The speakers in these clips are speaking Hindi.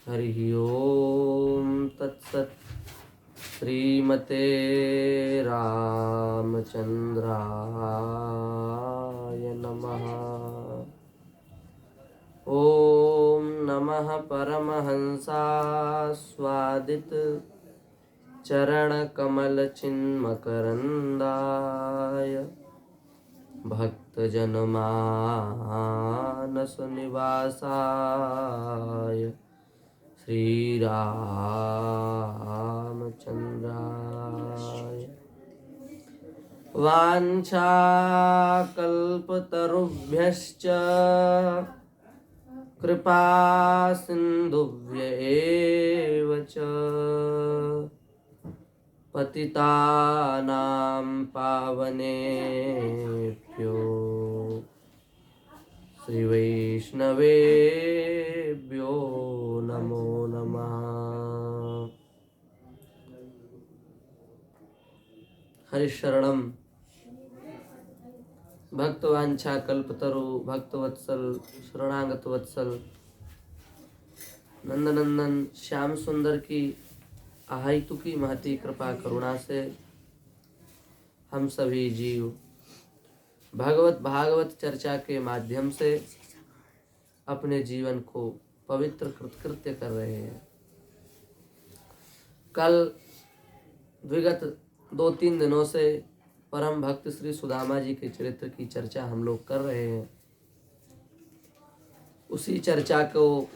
हरिः ओम तत्सत्। श्रीमते रामचंद्राय नमः। ओम नमः परमहंसास्वादित चरणकमलचिन्मकरन्दाय भक्तजनमानसनिवासाय श्रीरामचन्द्राय वाञ्छाकल्पतरुभ्यश्च कृपासिन्धुभ्येव च पतितानां पावनेभ्यो श्रीवैष्णवेभ्यो नमो नमः। हरिशरणम भक्तवांछा कल्पतरु भक्तवत्सल शरणागत वत्सल नंदनंदन श्याम सुंदर की अहितु की महती कृपा करुणा से हम सभी जीव भगवत भागवत चर्चा के माध्यम से अपने जीवन को पवित्र कृतकृत्य कर रहे हैं। कल विगत 2-3 दिनों से परम भक्त श्री सुदामा जी के चरित्र की चर्चा हम लोग कर रहे हैं। उसी चर्चा को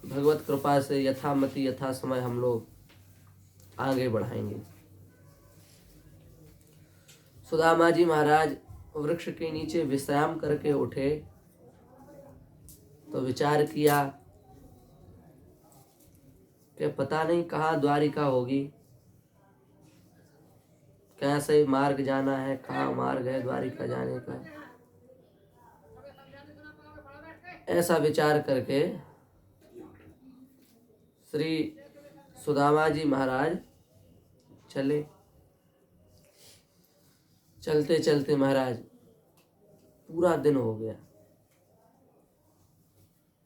भगवत कृपा से यथामति यथा समय हम लोग आगे बढ़ाएंगे। सुदामा जी महाराज वृक्ष के नीचे विश्राम करके उठे तो विचार किया कि पता नहीं कहाँ द्वारिका होगी, कैसे मार्ग जाना है, कहाँ मार्ग है द्वारिका जाने का। ऐसा विचार करके श्री सुदामा जी महाराज चले। चलते चलते महाराज पूरा दिन हो गया,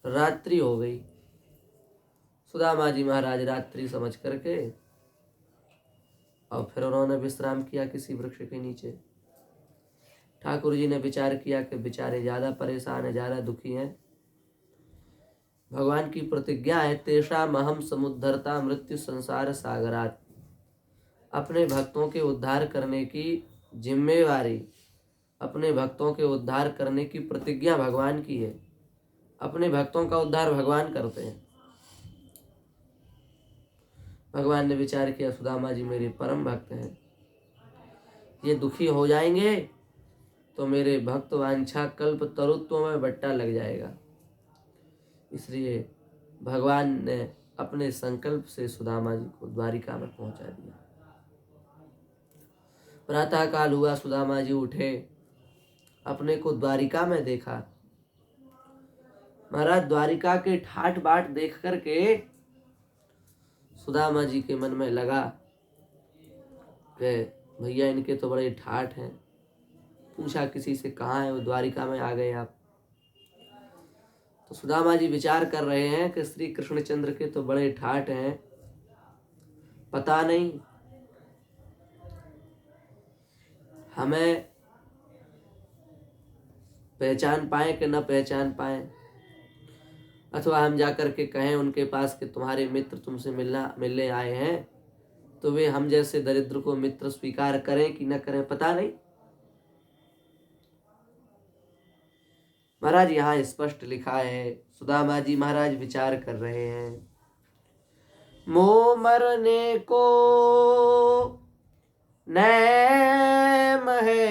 रात्रि हो गई। सुदामा जी महाराज रात्रि समझ करके और फिर उन्होंने विश्राम किया किसी वृक्ष के नीचे। ठाकुर जी ने विचार किया कि बेचारे ज्यादा परेशान है, ज्यादा दुखी हैं। भगवान की प्रतिज्ञा है, तेषाम अहम समुद्धरता मृत्यु संसार सागरात। अपने भक्तों के उद्धार करने की जिम्मेवारी, अपने भक्तों के उद्धार करने की प्रतिज्ञा भगवान की है। अपने भक्तों का उद्धार भगवान करते हैं। भगवान ने विचार किया, सुदामा जी मेरे परम भक्त हैं, ये दुखी हो जाएंगे तो मेरे भक्त वांछा कल्प तरुत्व में बट्टा लग जाएगा। इसलिए भगवान ने अपने संकल्प से सुदामा जी को द्वारिका में पहुंचा दिया। प्रातः काल हुआ, सुदामा जी उठे, अपने को द्वारिका में देखा। महाराज द्वारिका के ठाट बाट देख करके सुदामा जी के मन में लगा कि भैया इनके तो बड़े ठाट हैं। पूछा किसी से, कहाँ है वो, द्वारिका में आ गए आप। तो सुदामा जी विचार कर रहे हैं कि श्री कृष्णचंद्र के तो बड़े ठाट हैं, पता नहीं हमें पहचान पाए कि न पहचान पाए, अथवा हम जाकर के कहें उनके पास कि तुम्हारे मित्र तुमसे मिलने आए हैं, तो वे हम जैसे दरिद्र को मित्र स्वीकार करें कि न करें, पता नहीं। महाराज यहाँ स्पष्ट लिखा है, सुदामा जी महाराज विचार कर रहे हैं, मोह मरने को नैम है,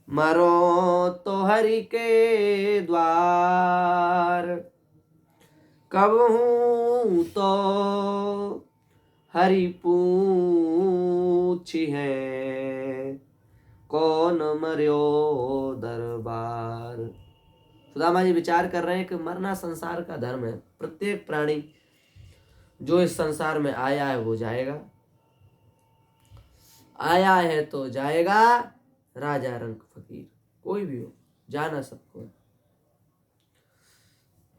मरो तो हरि के द्वार, कब हूँ तो हरि पूछी है, कौन मर्यो दरबार। सुदामा जी विचार कर रहे हैं कि मरना संसार का धर्म है। प्रत्येक प्राणी जो इस संसार में आया है वो जाएगा, आया है तो जाएगा। राजा रंक फकीर कोई भी हो, जाना सबको।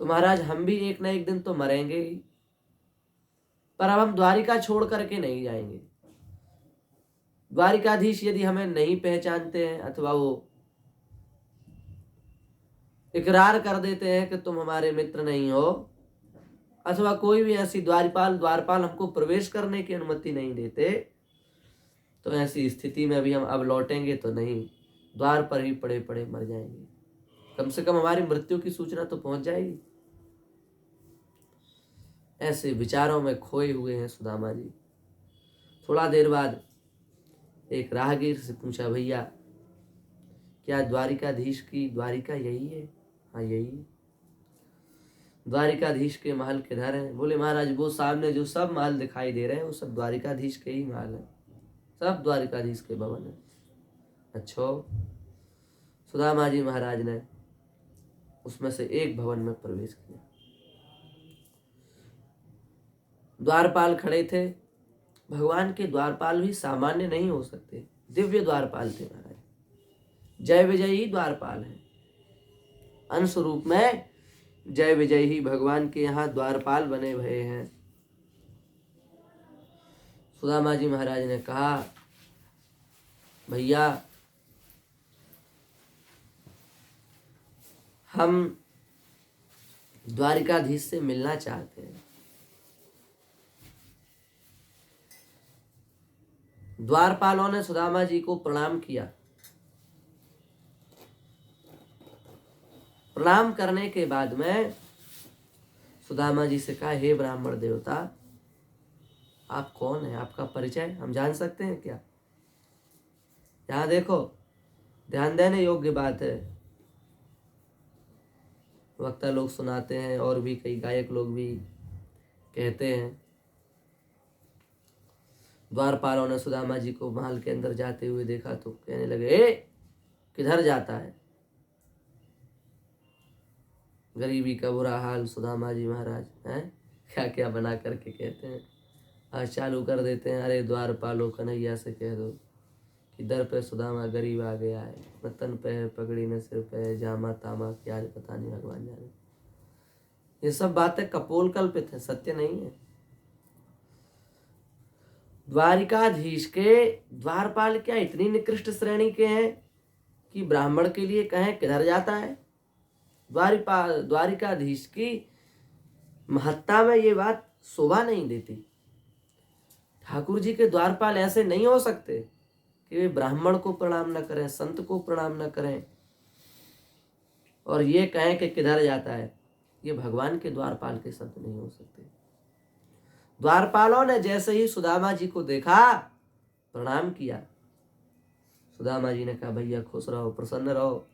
तो महाराज हम भी एक न एक दिन तो मरेंगे ही, पर अब हम द्वारिका छोड़ करके नहीं जाएंगे। द्वारिकाधीश यदि हमें नहीं पहचानते हैं अथवा वो इकरार कर देते हैं कि तुम हमारे मित्र नहीं हो, अथवा कोई भी ऐसी द्वारपाल हमको प्रवेश करने की अनुमति नहीं देते, तो ऐसी स्थिति में भी हम अब लौटेंगे तो नहीं, द्वार पर ही पड़े पड़े मर जाएंगे। कम से कम हमारी मृत्यु की सूचना तो पहुंच जाएगी। ऐसे विचारों में खोए हुए हैं सुदामा जी। थोड़ा देर बाद एक राहगीर से पूछा, भैया क्या द्वारिकाधीश की द्वारिका यही है? हाँ यही है। द्वारिकाधीश के महल किधर हैं? बोले महाराज वो सामने जो सब महल दिखाई दे रहे हैं वो सब द्वारिकाधीश के ही महल हैं, सब द्वारिकाधीश के भवन है। अच्छा। सुदामा जी महाराज ने उसमें से एक भवन में प्रवेश किया। द्वारपाल खड़े थे। भगवान के द्वारपाल भी सामान्य नहीं हो सकते, दिव्य द्वारपाल थे महाराज। जय विजय ही द्वारपाल है। अंश रूप में जय विजय ही भगवान के यहाँ द्वारपाल बने हुए हैं। सुदामा जी महाराज ने कहा, भैया हम द्वारिकाधीश से मिलना चाहते हैं। द्वारपालों ने सुदामा जी को प्रणाम किया। प्रणाम करने के बाद में सुदामा जी से कहा, हे ब्राह्मण देवता, आप कौन हैं? आपका परिचय हम जान सकते हैं क्या? यहाँ देखो, ध्यान देने योग्य बात है। वक्ता लोग सुनाते हैं और भी कई गायक लोग भी कहते हैं। द्वारपालों ने सुदामा जी को महल के अंदर जाते हुए देखा तो कहने लगे, ए किधर जाता है? गरीबी का बुरा हाल सुदामा जी महाराज हैं, क्या क्या बना करके कहते हैं। आज चालू कर देते हैं, अरे द्वारपालो कन्हैया से कह दो कि दर पे सुदामा गरीब आ गया है, न तन पे है पगड़ी न सिर पे है, जामा तामा क्या आज पता नहीं भगवान जाने। ये सब बातें कपोल कल्पित है, सत्य नहीं है। द्वारिकाधीश के द्वारपाल क्या इतनी निकृष्ट श्रेणी के हैं कि ब्राह्मण के लिए कहें किधर जाता है? द्वारिकाधीश की महत्ता में ये बात शोभा नहीं देती। ठाकुर जी के द्वारपाल ऐसे नहीं हो सकते कि वे ब्राह्मण को प्रणाम न करें, संत को प्रणाम न करें और ये कहें कि किधर जाता है। ये भगवान के द्वारपाल के संत नहीं हो सकते। द्वारपालों ने जैसे ही सुदामा जी को देखा, प्रणाम किया। सुदामा जी ने कहा, भैया खुश रहो, प्रसन्न रहो।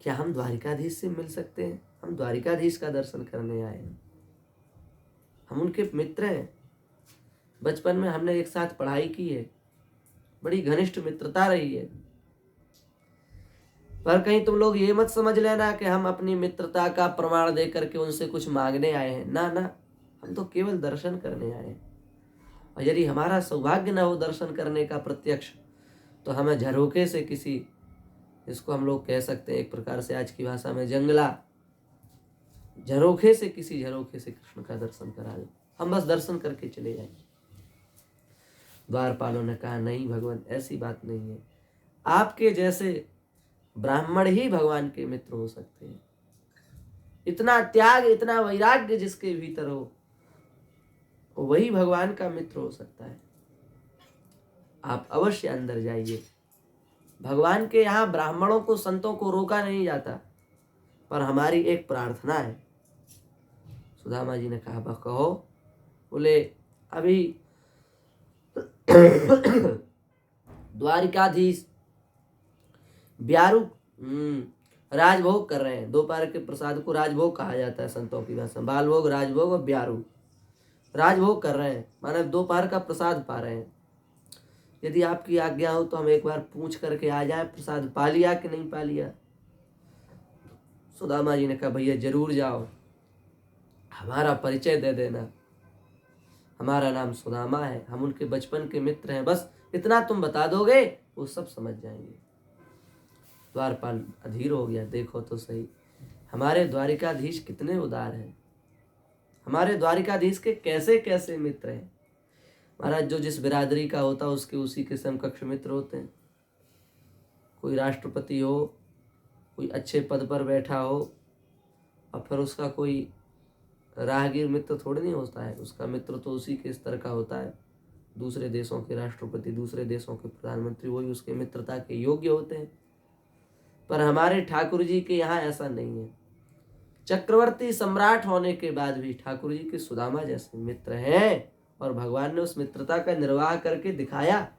क्या हम द्वारिकाधीश से मिल सकते हैं? हम द्वारिकाधीश का दर्शन करने आए हैं। हम उनके मित्र हैं। बचपन में हमने एक साथ पढ़ाई की है, बड़ी घनिष्ठ मित्रता रही है। पर कहीं तुम लोग ये मत समझ लेना कि हम अपनी मित्रता का प्रमाण दे करके उनसे कुछ मांगने आए हैं। ना ना, हम तो केवल दर्शन करने आए हैं। और यदि हमारा सौभाग्य न हो दर्शन करने का प्रत्यक्ष, तो हमें झरोखे से किसी, इसको हम लोग कह सकते हैं एक प्रकार से आज की भाषा में जंगला, झरोखे से किसी झरोखे से कृष्ण का दर्शन करा दो, हम बस दर्शन करके चले जाएंगे। द्वारपालों ने कहा, नहीं भगवान, ऐसी बात नहीं है। आपके जैसे ब्राह्मण ही भगवान के मित्र हो सकते हैं। इतना त्याग, इतना वैराग्य जिसके भीतर हो, वही भगवान का मित्र हो सकता है। आप अवश्य अंदर जाइए। भगवान के यहाँ ब्राह्मणों को, संतों को रोका नहीं जाता, पर हमारी एक प्रार्थना है। सुदामा जी ने कहा, बस कहो। बोले, अभी द्वारिकाधीश ब्यारू राजभोग कर रहे हैं। दोपहर के प्रसाद को राजभोग कहा जाता है संतों की भाषा में। बालभोग, राजभोग और ब्यारू राजभोग कर रहे हैं, माने दोपहर का प्रसाद पा रहे हैं। यदि आपकी आज्ञा हो तो हम एक बार पूछ करके आ जाए, प्रसाद पा लिया कि नहीं पा लिया। सुदामा जी ने कहा, भैया जरूर जाओ, हमारा परिचय दे देना। हमारा नाम सुदामा है, हम उनके बचपन के मित्र हैं, बस इतना तुम बता दोगे वो सब समझ जाएंगे। द्वारपाल अधीर हो गया, देखो तो सही, हमारे द्वारिकाधीश कितने उदार हैं, हमारे द्वारिकाधीश के कैसे कैसे मित्र हैं। महाराज जो जिस बिरादरी का होता है उसके उसी के समकक्ष मित्र होते हैं। कोई राष्ट्रपति हो, कोई अच्छे पद पर बैठा हो और फिर उसका कोई राहगीर मित्र थोड़ी नहीं होता है, उसका मित्र तो उसी के स्तर का होता है। दूसरे देशों के राष्ट्रपति, दूसरे देशों के प्रधानमंत्री, वही उसके मित्रता के योग्य होते हैं। पर हमारे ठाकुर जी के यहाँ ऐसा नहीं है। चक्रवर्ती सम्राट होने के बाद भी ठाकुर जी के सुदामा जैसे मित्र हैं और भगवान ने उस मित्रता का निर्वाह करके दिखाया।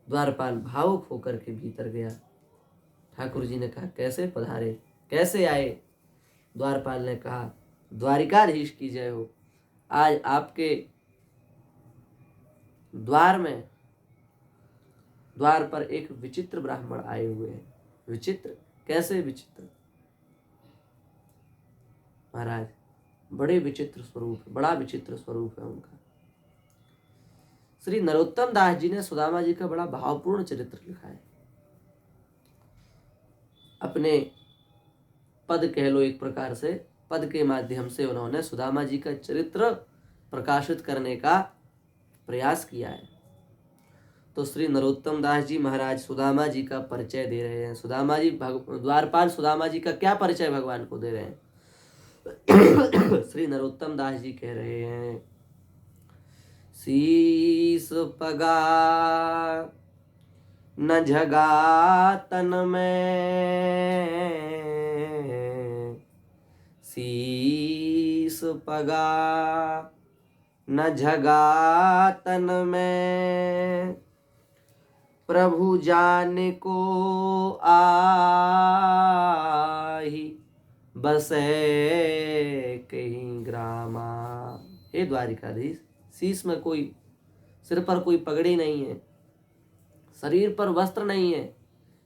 द्वारपाल भावुक होकर के भीतर गया। ठाकुर जी ने कहा कैसे पधारे, कैसे आए। द्वारपाल ने कहा द्वारिकाधीश की जय हो, आज आपके द्वार पर एक विचित्र ब्राह्मण आए हुए हैं। विचित्र? कैसे विचित्र? महाराज बड़े विचित्र स्वरूप, बड़ा विचित्र स्वरूप है उनका। श्री नरोत्तम दास जी ने सुदामा जी का बड़ा भावपूर्ण चरित्र लिखा है। अपने पद कह लो, एक प्रकार से पद के माध्यम से उन्होंने सुदामा जी का चरित्र प्रकाशित करने का प्रयास किया है। तो श्री नरोत्तम दास जी महाराज सुदामा जी का परिचय दे रहे हैं। सुदामा जी द्वारपाल सुदामा जी का क्या परिचय भगवान को दे रहे हैं। श्री नरोत्तम दास जी कह रहे हैं शीस पगा न झगा तन में, शीस पगा न झगा तन में, प्रभु जाने को आही बसे कहीं ग्रामा। हे द्वारिकाधीश, शीश में कोई, सिर पर कोई पगड़ी नहीं है, शरीर पर वस्त्र नहीं है,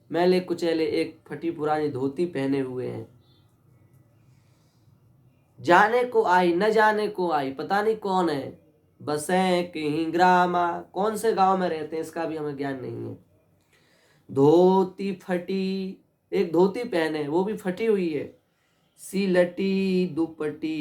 मैले कुचैले एक फटी पुरानी धोती पहने हुए हैं। जाने को आई, न जाने को आई, पता नहीं कौन है। बसे कहीं ग्रामा, कौन से गांव में रहते हैं इसका भी हमें ज्ञान नहीं है। धोती फटी, एक धोती पहने, वो भी फटी हुई है। सिलटी दुपटी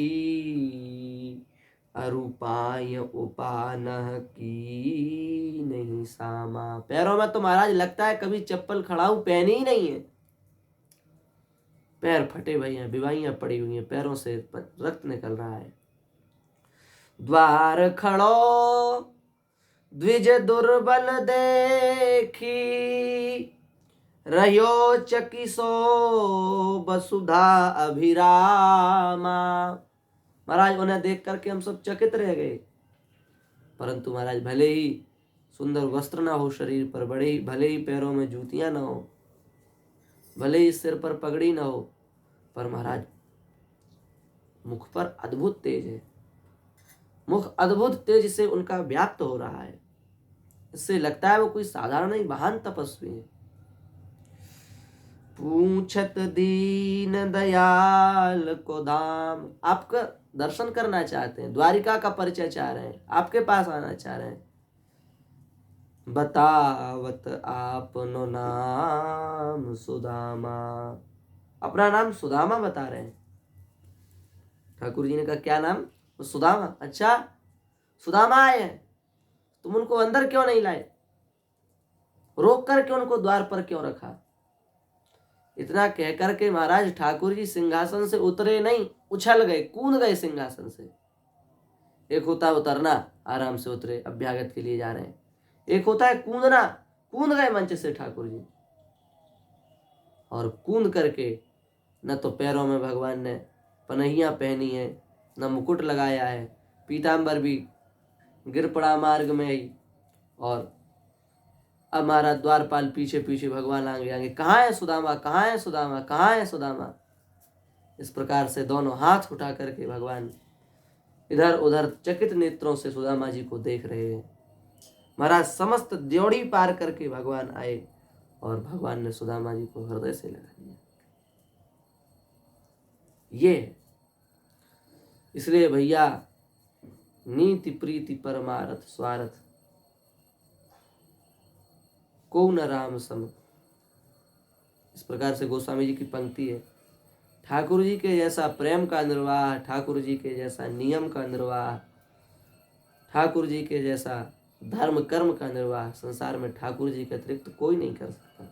अरूपाय उपानह की नहीं सामा। पैरों में तो महाराज लगता है कभी चप्पल खड़ाऊ पहनी ही नहीं है। पैर फटे हुए हैं, बिवाइयां पड़ी हुई हैं, पैरों से रक्त निकल रहा है। द्वार खड़ो द्विज दुर्बल देखी, रह्यो चकिसो वसुधा अभिरामा। महाराज उन्हें देख करके हम सब चकित रह गए। परंतु महाराज भले ही सुंदर वस्त्र ना हो शरीर पर, भले ही पैरों में जूतियां ना हो, भले ही सिर पर पगड़ी ना हो, पर महाराज मुख पर अद्भुत तेज है। मुख अद्भुत तेज से उनका व्याप्त हो रहा है। इससे लगता है वो कोई साधारण ही महान तपस्वी है। पूछत दीन दयाल को धाम, आपका दर्शन करना चाहते हैं, द्वारिका का परिचय चाह रहे हैं, आपके पास आना चाह रहे हैं। बतावत आपनो नाम सुदामा, अपना नाम सुदामा बता रहे हैं। ठाकुर जी ने कहा क्या नाम? सुदामा। अच्छा, सुदामा आए हैं, तुम उनको अंदर क्यों नहीं लाए? रोक करके उनको द्वार पर क्यों रखा? इतना कह करके महाराज ठाकुर जी सिंहासन से उतरे नहीं, उछल गए, कूद गए सिंहासन से। एक होता है उतरना, आराम से उतरे, अभ्यागत के लिए जा रहे हैं। एक होता है कूदना, कूद गए मंच से ठाकुर जी। और कूद करके न तो पैरों में भगवान ने पनहियां पहनी है, न मुकुट लगाया है, पीताम्बर भी गिर पड़ा मार्ग में ही। और अब हमारा द्वारपाल पीछे पीछे, भगवान आगे आगे, कहाँ है सुदामा, कहाँ है सुदामा, कहाँ है सुदामा। इस प्रकार से दोनों हाथ उठा करके भगवान इधर उधर चकित नेत्रों से सुदामा जी को देख रहे हैं। महाराज समस्त द्योड़ी पार करके भगवान आए और भगवान ने सुदामा जी को हृदय से लगा लिया। ये इसलिए भैया नीति प्रीति परमारथ स्वार्थ को न राम सम, इस प्रकार से गोस्वामी जी की पंक्ति है। ठाकुर जी के जैसा प्रेम का निर्वाह, ठाकुर जी के जैसा नियम का निर्वाह, ठाकुर जी के जैसा धर्म कर्म का निर्वाह संसार में ठाकुर जी के अतिरिक्त कोई नहीं कर सकता।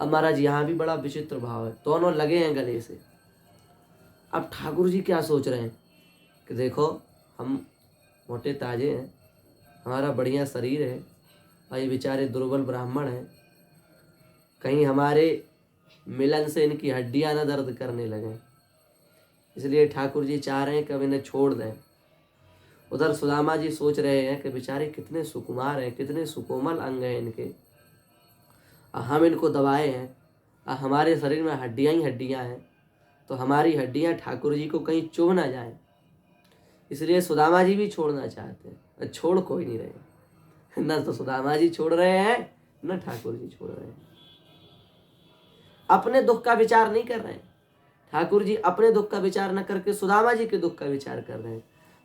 अब महाराज यहाँ भी बड़ा विचित्र भाव है, दोनों लगे हैं गले से। अब ठाकुर जी क्या सोच रहे हैं कि देखो हम मोटे ताजे हैं, हमारा बढ़िया शरीर है, और ये बेचारे दुर्बल ब्राह्मण हैं, कहीं हमारे मिलन से इनकी हड्डियां न दर्द करने लगें, इसलिए ठाकुर जी चाह रहे हैं कि अब इन्हें छोड़ दें। उधर सुदामा जी सोच रहे हैं कि बेचारे कितने सुकुमार हैं, कितने सुकोमल अंग हैं इनके, हम इनको दबाए हैं, हमारे शरीर में हड्डियां ही हड्डियां हैं, तो हमारी हड्डियां ठाकुर जी को कहीं चुभ ना जाए, इसलिए सुदामा जी भी छोड़ना चाहते हैं। छोड़ कोई नहीं रहे, न तो सुदामा जी छोड़ रहे हैं न ठाकुर जी छोड़ रहे हैं। अपने दुख का विचार नहीं कर रहे हैं ठाकुर जी, अपने दुख का विचार न करके सुदामा जी के दुख का विचार कर रहे हैं।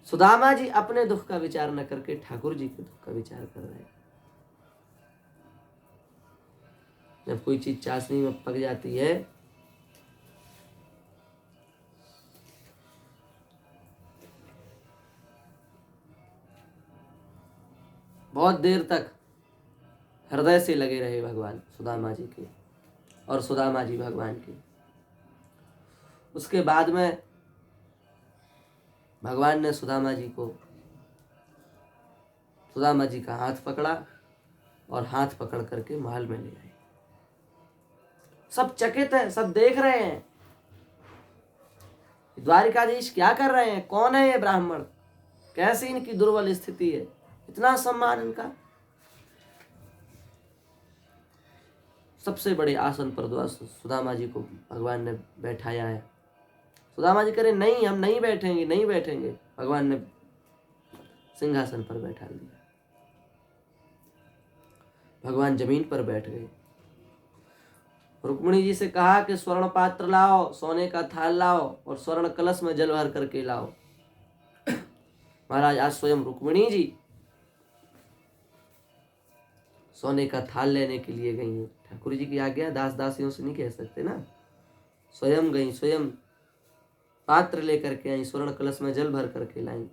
सुदामा जी अपने दुख का विचार न करके ठाकुर जी के दुख का विचार कर रहे हैं। जब कोई चीज चाशनी में पक जाती है बहुत देर तक हृदय से लगे रहे भगवान सुदामा जी के और सुदामा जी भगवान के। उसके बाद में भगवान ने सुदामा जी का हाथ पकड़ा और हाथ पकड़ करके महल में ले आए। सब चकित हैं, सब देख रहे हैं द्वारिकाधीश क्या कर रहे हैं, कौन है ये ब्राह्मण, कैसी इनकी दुर्बल स्थिति है, इतना सम्मान इनका। सबसे बड़े आसन पर सुदामा जी को भगवान ने बैठाया है। सुदामा जी कह रहे नहीं, हम नहीं बैठेंगे, नहीं बैठेंगे। भगवान ने सिंहासन पर बैठा दिया। भगवान जमीन पर बैठ गए। रुक्मिणी जी से कहा कि स्वर्ण पात्र लाओ, सोने का थाल लाओ और स्वर्ण कलश में जल भर करके लाओ। महाराज आज स्वयं रुक्मिणी जी सोने का थाल लेने के लिए गई हैं। ठाकुर जी की आज्ञा दास दासियों से नहीं कह सकते ना, स्वयं गई, स्वयं पात्र लेकर के आई, स्वर्ण कलश में जल भर करके लाई।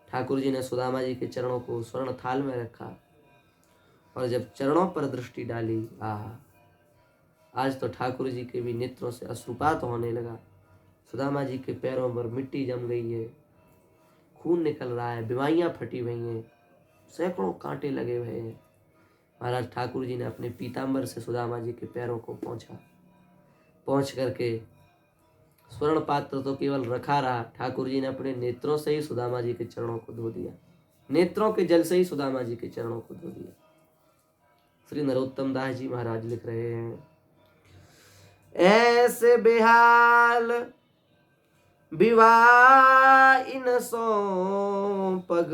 ठाकुर जी ने सुदामा जी के चरणों को स्वर्ण थाल में रखा और जब चरणों पर दृष्टि डाली, आज तो ठाकुर जी के भी नेत्रों से अश्रुपात होने लगा। सुदामा जी के पैरों पर मिट्टी जम गई है, खून निकल रहा है, बीमारियां फटी हुई हैं, सैकड़ों कांटे लगे हुए हैं। महाराज ठाकुर जी ने अपने पीताम्बर से सुदामा जी के पैरों को पहुंच करके स्वर्ण पात्र तो केवल रखा रहा, ठाकुर जी ने अपने नेत्रों से ही सुदामा जी के चरणों को धो दिया, नेत्रों के जल से ही सुदामा जी के चरणों को धो दिया। श्री नरोत्तम दास जी महाराज लिख रहे हैं, ऐसे बेहाल विवाह इन सो पग,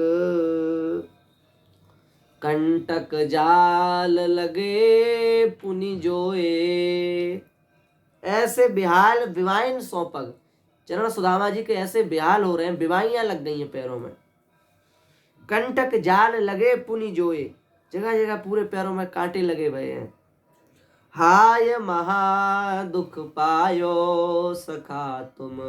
कंटक जाल लगे पुनि जोए। ऐसे बेहाल विवाइन सो पग, चरण सुदामा जी के ऐसे बेहाल हो रहे हैं, बीमारियां लग गई हैं पैरों में। कंटक जाल लगे पुनि जोए, जगह जगह पूरे पैरों में कांटे लगे हुए हैं। हाय महा दुख पायो सखा तुम,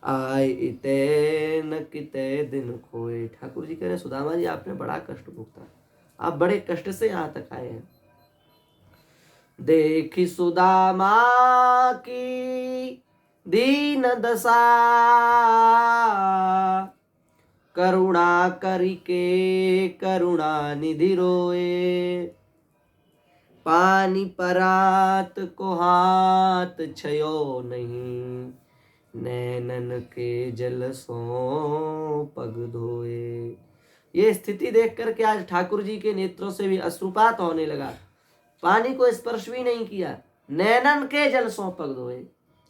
आय इते न किते दिन खोए। ठाकुर जी कह रहे सुदामा जी आपने बड़ा कष्ट भुगता, आप बड़े कष्ट से यहाँ तक आए हैं। देखी सुदामा की दीन दशा, करुणा करिके करुणा निधि रोए। पानी परात को हाथ छयो नहीं, नैनन के जल सो पग धोए। ये स्थिति देख करके आज ठाकुर जी के नेत्रों से भी अश्रुपात होने लगा। पानी को स्पर्श भी नहीं किया, नैनन के जल सो पग धोए।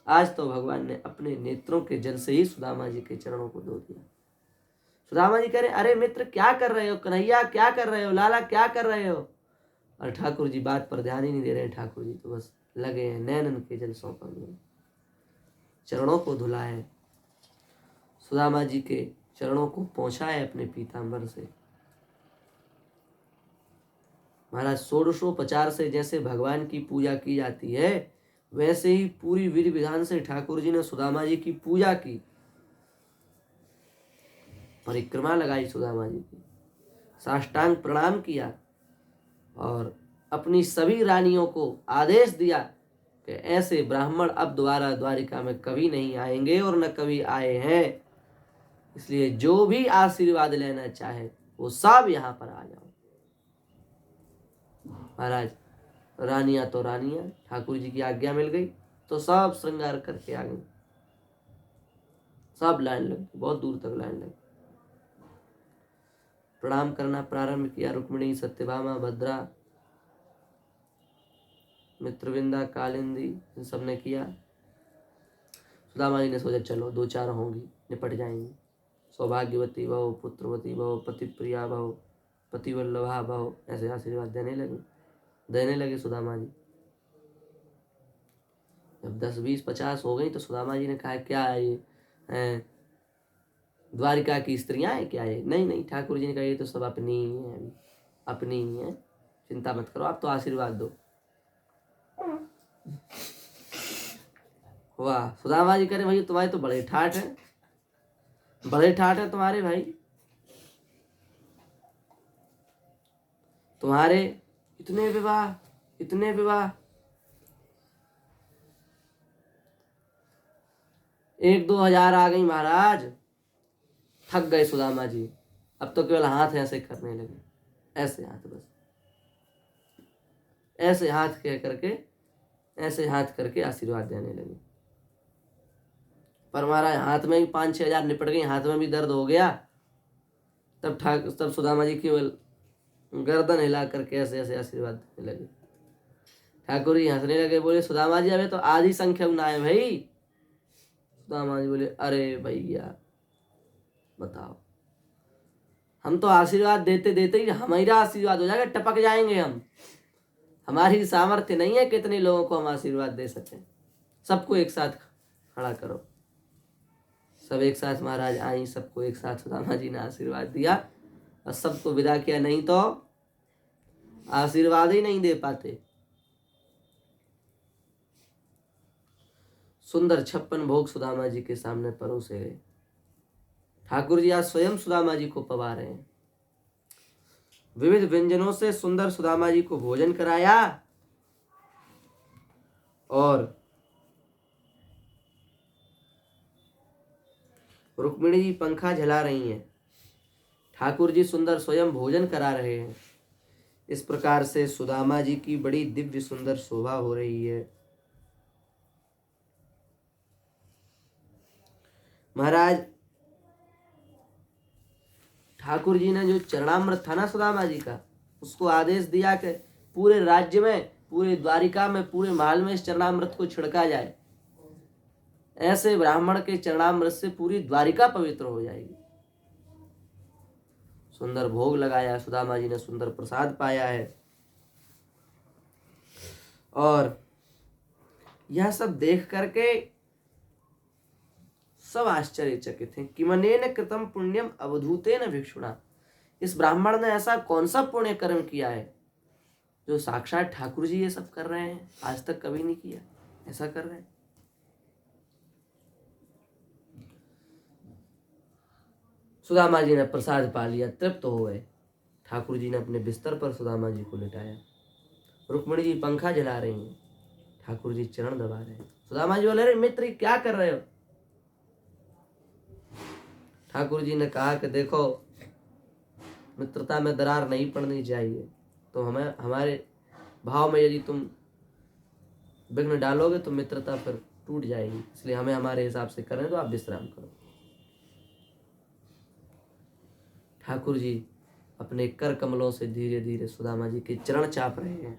आज तो भगवान ने अपने नेत्रों के जल से ही सुदामा जी के चरणों को धो दिया। सुदामा जी कह रहे अरे मित्र क्या कर रहे हो, कन्हैया क्या कर रहे हो, लाला क्या कर रहे हो। और ठाकुर जी बात पर ध्यान ही नहीं दे रहे हैं। ठाकुर जी तो बस लगे हैं नैनन के जल सो पग धोए, चरणों को धुला है, सुदामा जी के चरणों को पोंछा है अपने पीतांबर से। महाराज 1650 से जैसे भगवान की पूजा की जाती है, वैसे ही पूरी विधि विधान से ठाकुर जी ने सुदामा जी की पूजा की, परिक्रमा लगाई सुदामा जी की, साष्टांग प्रणाम किया और अपनी सभी रानियों को आदेश दिया कि ऐसे ब्राह्मण अब दोबारा द्वारिका में कभी नहीं आएंगे और न कभी आए हैं, इसलिए जो भी आशीर्वाद लेना चाहे वो सब यहाँ पर आ जाओ। महाराज रानियां तो रानियां, ठाकुर जी की आज्ञा मिल गई तो सब श्रृंगार करके आ गई, सब लाइन लग गई, बहुत दूर तक लाइन लगी। प्रणाम करना प्रारंभ किया। रुक्मिणी, सत्यभामा, भद्रा, मित्रविंदा, कालिंदी, इन सब ने किया। सुदामा जी ने सोचा चलो 2-4 होंगी, निपट जाएंगी। सौभाग्यवती भव, पुत्रवती भव, पतिप्रिया भव, पतिवल्लभा भव, ऐसे आशीर्वाद देने लगे सुदामा जी। जब 10, 20, 50 हो गई तो सुदामा जी ने कहा क्या है ये, द्वारिका की स्त्रियां हैं क्या ये? नहीं नहीं, ठाकुर जी ने कहा ये तो सब अपनी ही है, अभी अपनी ही है, चिंता मत करो, आप तो आशीर्वाद दो। वाह, सुदामा जी करे भाई तुम्हारे तो बड़े ठाठ है, बड़े ठाठ है तुम्हारे भाई, तुम्हारे इतने विवाह, इतने विवाह, 1-2 हजार आ गई महाराज। थक गए सुदामा जी, अब तो केवल हाथ ऐसे करने लगे, ऐसे हाथ, बस ऐसे हाथ कह करके, ऐसे हाथ करके आशीर्वाद देने लगे। पर महाराज हाथ में भी 5-6 हजार निपट गई, हाथ में भी दर्द हो गया। तब सुदामा जी केवल गर्दन हिला करके ऐसे ऐसे आशीर्वाद देने लगे। ठाकुर जी हंसने लगे, बोले सुदामा जी अबे तो आधी संख्या में आए भाई। सुदामा जी बोले अरे भैया बताओ, हम तो आशीर्वाद देते देते ही हमारा आशीर्वाद हो जाएगा, टपक जाएंगे हम, हमारी सामर्थ्य नहीं है कितने लोगों को हम आशीर्वाद दे सकें। सबको एक साथ खड़ा करो। सब एक साथ महाराज आई, सबको एक साथ सुदामा जी ने आशीर्वाद दिया और सबको विदा किया, नहीं तो आशीर्वाद ही नहीं दे पाते। सुंदर 56 भोग सुदामा जी के सामने परोसे गए। ठाकुर जी आज स्वयं सुदामा जी को पवा रहे हैं। विविध व्यंजनों से सुंदर सुदामा जी को भोजन कराया और रुक्मिणी जी पंखा झला रही हैं, ठाकुर जी सुंदर स्वयं भोजन करा रहे हैं। इस प्रकार से सुदामा जी की बड़ी दिव्य सुंदर शोभा हो रही है। महाराज ठाकुर जी ने जो चरणामृत था ना सुदामा जी का, उसको आदेश दिया कि पूरे राज्य में, पूरे द्वारिका में, पूरे महल में इस चरणामृत को छिड़का जाए। ऐसे ब्राह्मण के चरणामृत से पूरी द्वारिका पवित्र हो जाएगी। सुंदर भोग लगाया, सुदामा जी ने सुंदर प्रसाद पाया है। और यह सब देख करके सब आश्चर्यचकित हैं। किमनेन कृतम पुण्यम अवधूतेन भिक्षुणा, इस ब्राह्मण ने ऐसा कौन सा पुण्य कर्म किया है जो साक्षात ठाकुर जी ये सब कर रहे हैं, आज तक कभी नहीं किया, ऐसा कर रहे हैं। सुदामा जी ने प्रसाद पा लिया, तृप्त हो गए। ठाकुर जी ने अपने बिस्तर पर सुदामा जी को लिटाया। रुक्मिणी जी पंखा जला रही हैं, ठाकुर जी चरण दबा रहे हैं। सुदामा जी बोले अरे मित्र क्या कर रहे हो? ठाकुर जी ने कहा कि देखो मित्रता में दरार नहीं पड़नी चाहिए, तो हमें हमारे भाव में यदि तुम विघ्न डालोगे तो मित्रता फिर टूट जाएगी, इसलिए हमें हमारे हिसाब से करने दो, आप विश्राम करो। ठाकुर जी अपने कर कमलों से धीरे धीरे सुदामा जी के चरण चाप रहे हैं।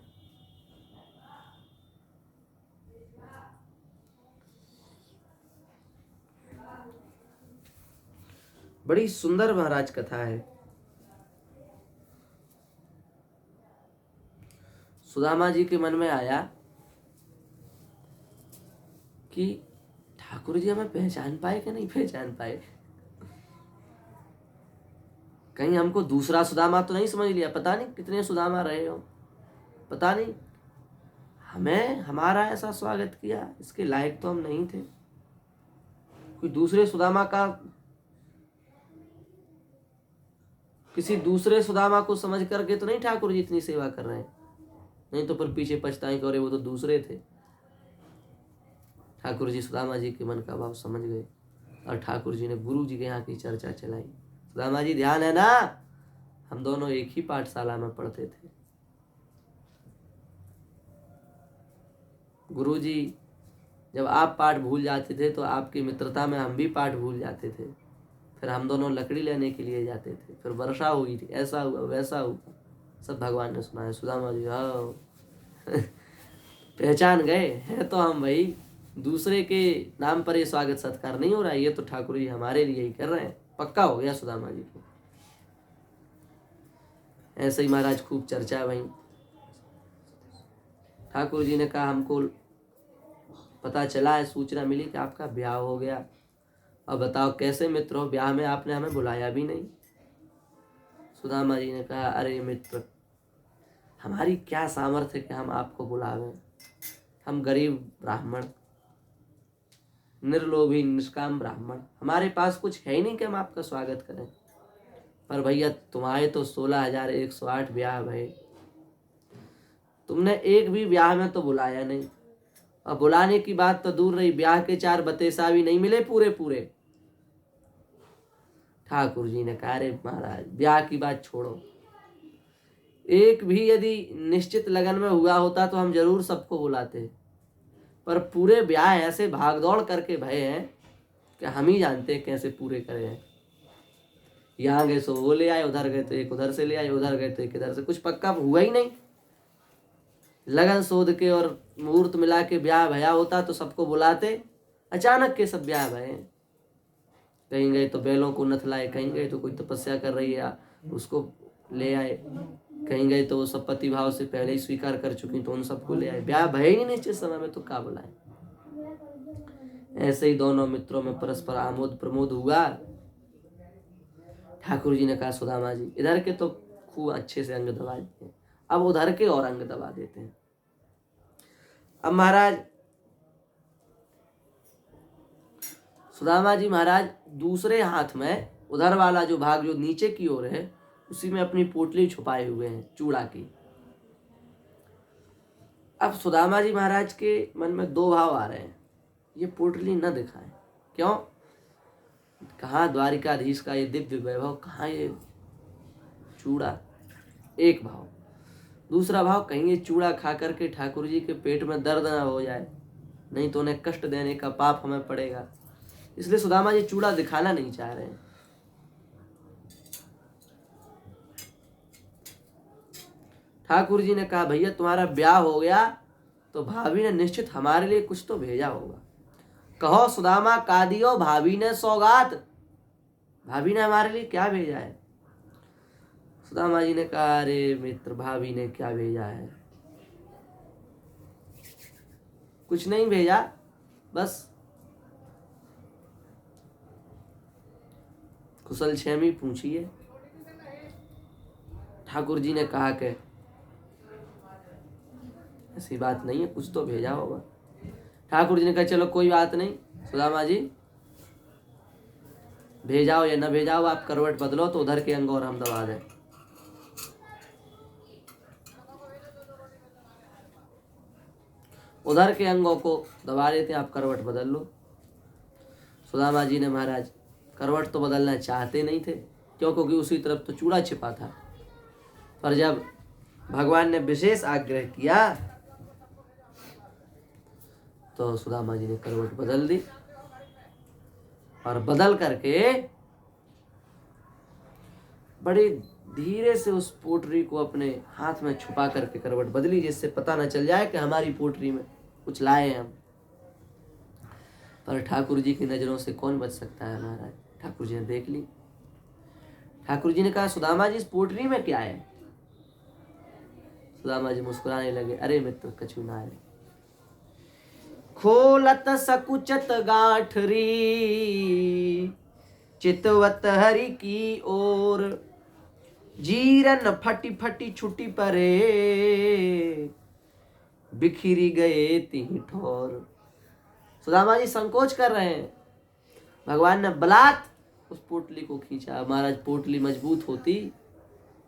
बड़ी सुंदर महाराज कथा है। सुदामा जी के मन में आया कि ठाकुर जी हमें पहचान पाए कि नहीं पहचान पाए, कहीं हमको दूसरा सुदामा तो नहीं समझ लिया, पता नहीं कितने सुदामा रहे हो। पता नहीं हमें हमारा ऐसा स्वागत किया, इसके लायक तो हम नहीं थे। कोई दूसरे सुदामा का, किसी दूसरे सुदामा को समझ करके तो नहीं ठाकुर जी इतनी सेवा कर रहे हैं, नहीं तो पर पीछे पछताएं करे वो तो दूसरे थे। ठाकुर जी सुदामा जी के मन का भाव समझ गए और ठाकुर जी ने गुरु जी के यहाँ की चर्चा चलाई। सुदामा जी ध्यान है ना, हम दोनों एक ही पाठशाला में पढ़ते थे। गुरु जी जब आप पाठ भूल जाते थे तो आपकी मित्रता में हम भी पाठ भूल जाते थे। फिर हम दोनों लकड़ी लेने के लिए जाते थे, फिर वर्षा हुई थी, ऐसा हुआ वैसा हुआ, सब भगवान ने सुनाया। सुदामा जी हाँ पहचान गए हैं तो हम भाई दूसरे के नाम पर ये स्वागत सत्कार नहीं हो रहा है, ये तो ठाकुर जी हमारे लिए ही कर रहे हैं। पक्का हो गया सुदामा जी को। ऐसे ही महाराज खूब चर्चा भाई। ठाकुर जी ने कहा हमको पता चला है, सूचना मिली कि आपका ब्याह हो गया, और बताओ कैसे मित्र हो, ब्याह में आपने हमें बुलाया भी नहीं। सुदामा जी ने कहा अरे मित्र, हमारी क्या सामर्थ्य कि हम आपको बुलावें, हम गरीब ब्राह्मण, निर्लोभी निष्काम ब्राह्मण, हमारे पास कुछ है ही नहीं कि हम आपका स्वागत करें। पर भैया तुम्हारे तो 16,108 ब्याह भये, तुमने एक भी ब्याह में तो बुलाया नहीं, और बुलाने की बात तो दूर रही, ब्याह के 4 बतेसा भी नहीं मिले पूरे पूरे। ठाकुर जी ने कहा अरे महाराज ब्याह की बात छोड़ो, एक भी यदि निश्चित लगन में हुआ होता तो हम जरूर सबको बुलाते, पर पूरे ब्याह ऐसे भागदौड़ करके भये हैं कि हम ही जानते हैं कैसे पूरे करे हैं। यहाँ गए सो वो ले आए, उधर गए तो एक उधर से ले आए, उधर गए तो एक इधर से, कुछ पक्का हुआ ही नहीं। लगन शोध के और मुहूर्त मिला के ब्याह भया होता तो सबको बुलाते, अचानक के सब ब्याह भये। कहीं गए तो बैलों को नथ लाए, कहीं गए तो कोई तपस्या कर रही है उसको ले आए, कहीं गए तो वो सब पति भाव से पहले ही स्वीकार कर चुकी तो उन सबको ले आए। ब्याह भय ही निश्चित समय में तो क्या बुलाए। ऐसे ही दोनों मित्रों में परस्पर आमोद प्रमोद हुआ। ठाकुर जी ने कहा सुदामा जी इधर के तो खूब अच्छे से अंग दबा देते हैं, अब उधर के और अंग दबा देते हैं। अब महाराज सुदामा जी महाराज दूसरे हाथ में उधर वाला जो भाग जो नीचे की ओर है उसी में अपनी पोटली छुपाए हुए हैं चूड़ा की। अब सुदामा जी महाराज के मन में 2 भाव आ रहे हैं, ये पोटली न दिखाएं। क्यों? कहाँ द्वारिकाधीश का ये दिव्य वैभव, कहाँ ये चूड़ा, एक भाव। दूसरा भाव कहीं ये चूड़ा खा करके ठाकुर जी के पेट में दर्द ना हो जाए, नहीं तो उन्हें कष्ट देने का पाप हमें पड़ेगा, इसलिए सुदामा जी चूड़ा दिखाना नहीं चाह रहे हैं। ठाकुर जी ने कहा भैया तुम्हारा ब्याह हो गया तो भाभी ने निश्चित हमारे लिए कुछ तो भेजा होगा, कहो सुदामा का दियो भाभी ने सौगात, भाभी ने हमारे लिए क्या भेजा है। सुदामा जी ने कहा अरे मित्र भाभी ने क्या भेजा है, कुछ नहीं भेजा, बस कुशल क्षेमी पूछिए। ठाकुर जी ने कहा कि ऐसी बात नहीं है, कुछ तो भेजा होगा। ठाकुर जी ने कहा चलो कोई बात नहीं सुदामा जी, भेजाओ या न भेजाओ आप करवट बदलो तो उधर के अंग और हम दबा दें। उधर के अंगों को दबा देते आप करवट बदल लो। सुदामा जी ने महाराज करवट तो बदलना चाहते नहीं थे, क्योंकि उसी तरफ तो चूड़ा छिपा था, पर जब भगवान ने विशेष आग्रह किया तो सुदामा जी ने करवट बदल दी, और बदल करके बड़ी धीरे से उस पोटरी को अपने हाथ में छुपा करके करवट बदली, जिससे पता न चल जाए कि हमारी पोटरी में कुछ लाए हैं हम। पर ठाकुर जी की नजरों से कौन बच सकता है महाराज। ठाकुर जी ने देख ली। ठाकुर जी ने कहा सुदामा जी इस पोटरी में क्या है। सुदामा जी मुस्कुराने लगे, अरे मित्र कछु ना है। खोलत सकुचत गांठरी चितवत हरि की ओर, जीरन फटी फटी छुटी परे बिखरी गए तीन ठोर। सुदामा जी संकोच कर रहे हैं। भगवान ने बलात् उस पोटली को खींचा। महाराज पोटली मजबूत होती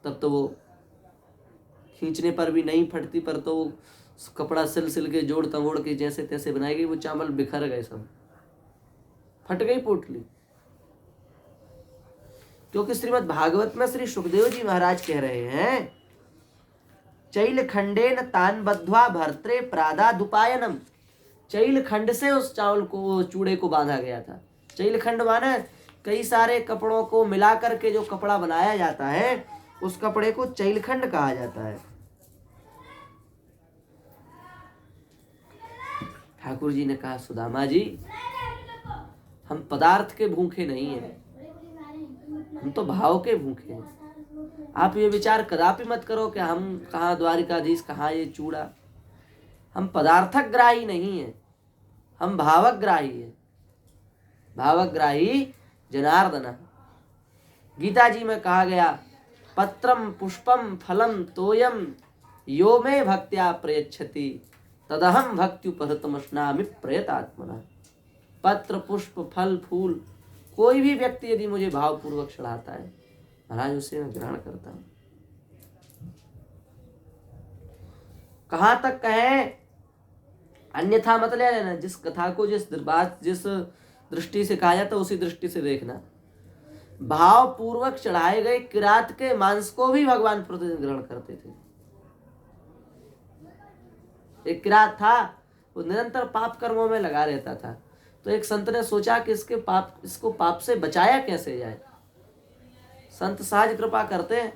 तब तो वो खींचने पर भी नहीं फटती, पर तो वो कपड़ा सिल के जोड़ तमोड़ के जैसे तैसे बनाई गई, वो चावल बिखर गए, सब फट गई पोटली। क्योंकि श्रीमद् भागवत में श्री सुखदेव जी महाराज कह रहे हैं, चैल खंडेन तान बद्ध्वा भर्त्रे प्रादादुपायनम। चैल खंड से उस चावल को, चूड़े को बांधा गया था। चैल खंड माने कई सारे कपड़ों को मिला करके जो कपड़ा बनाया जाता है, उस कपड़े को चैल खंड कहा जाता है। ठाकुर जी ने कहा, सुदामा जी हम पदार्थ के भूखे नहीं हैं, हम तो भाव के भूखे हैं। आप ये विचार कदापि मत करो कि हम कहाँ द्वारिकाधीश, कहाँ ये चूड़ा। हम पदार्थक ग्राही नहीं है, हम भावग्राही है। भावग्राही जनार्दन। गीता जी में कहा गया, पत्रम पुष्पम फलम तोयम यो में भक्त्या प्रयच्छति तदहम भक्त्युपहृतमश्नामि प्रयतात्मना। पत्र पुष्प फल फूल कोई भी व्यक्ति यदि मुझे भावपूर्वक चढ़ाता है, महाराज उसे मैं ग्रहण करता हूं। कहां तक कहे, अन्यथा मत ले लेना। जिस कथा को जिस दृष्टि से कहा जाता उसी दृष्टि से देखना। भाव पूर्वक चढ़ाए गए किरात के मांस को भी भगवान प्रतिदिन ग्रहण करते थे। एक किरात था, वो निरंतर पाप कर्मों में लगा रहता था। तो एक संत ने सोचा कि इसको पाप से बचाया कैसे जाए। संत सहज कृपा करते हैं,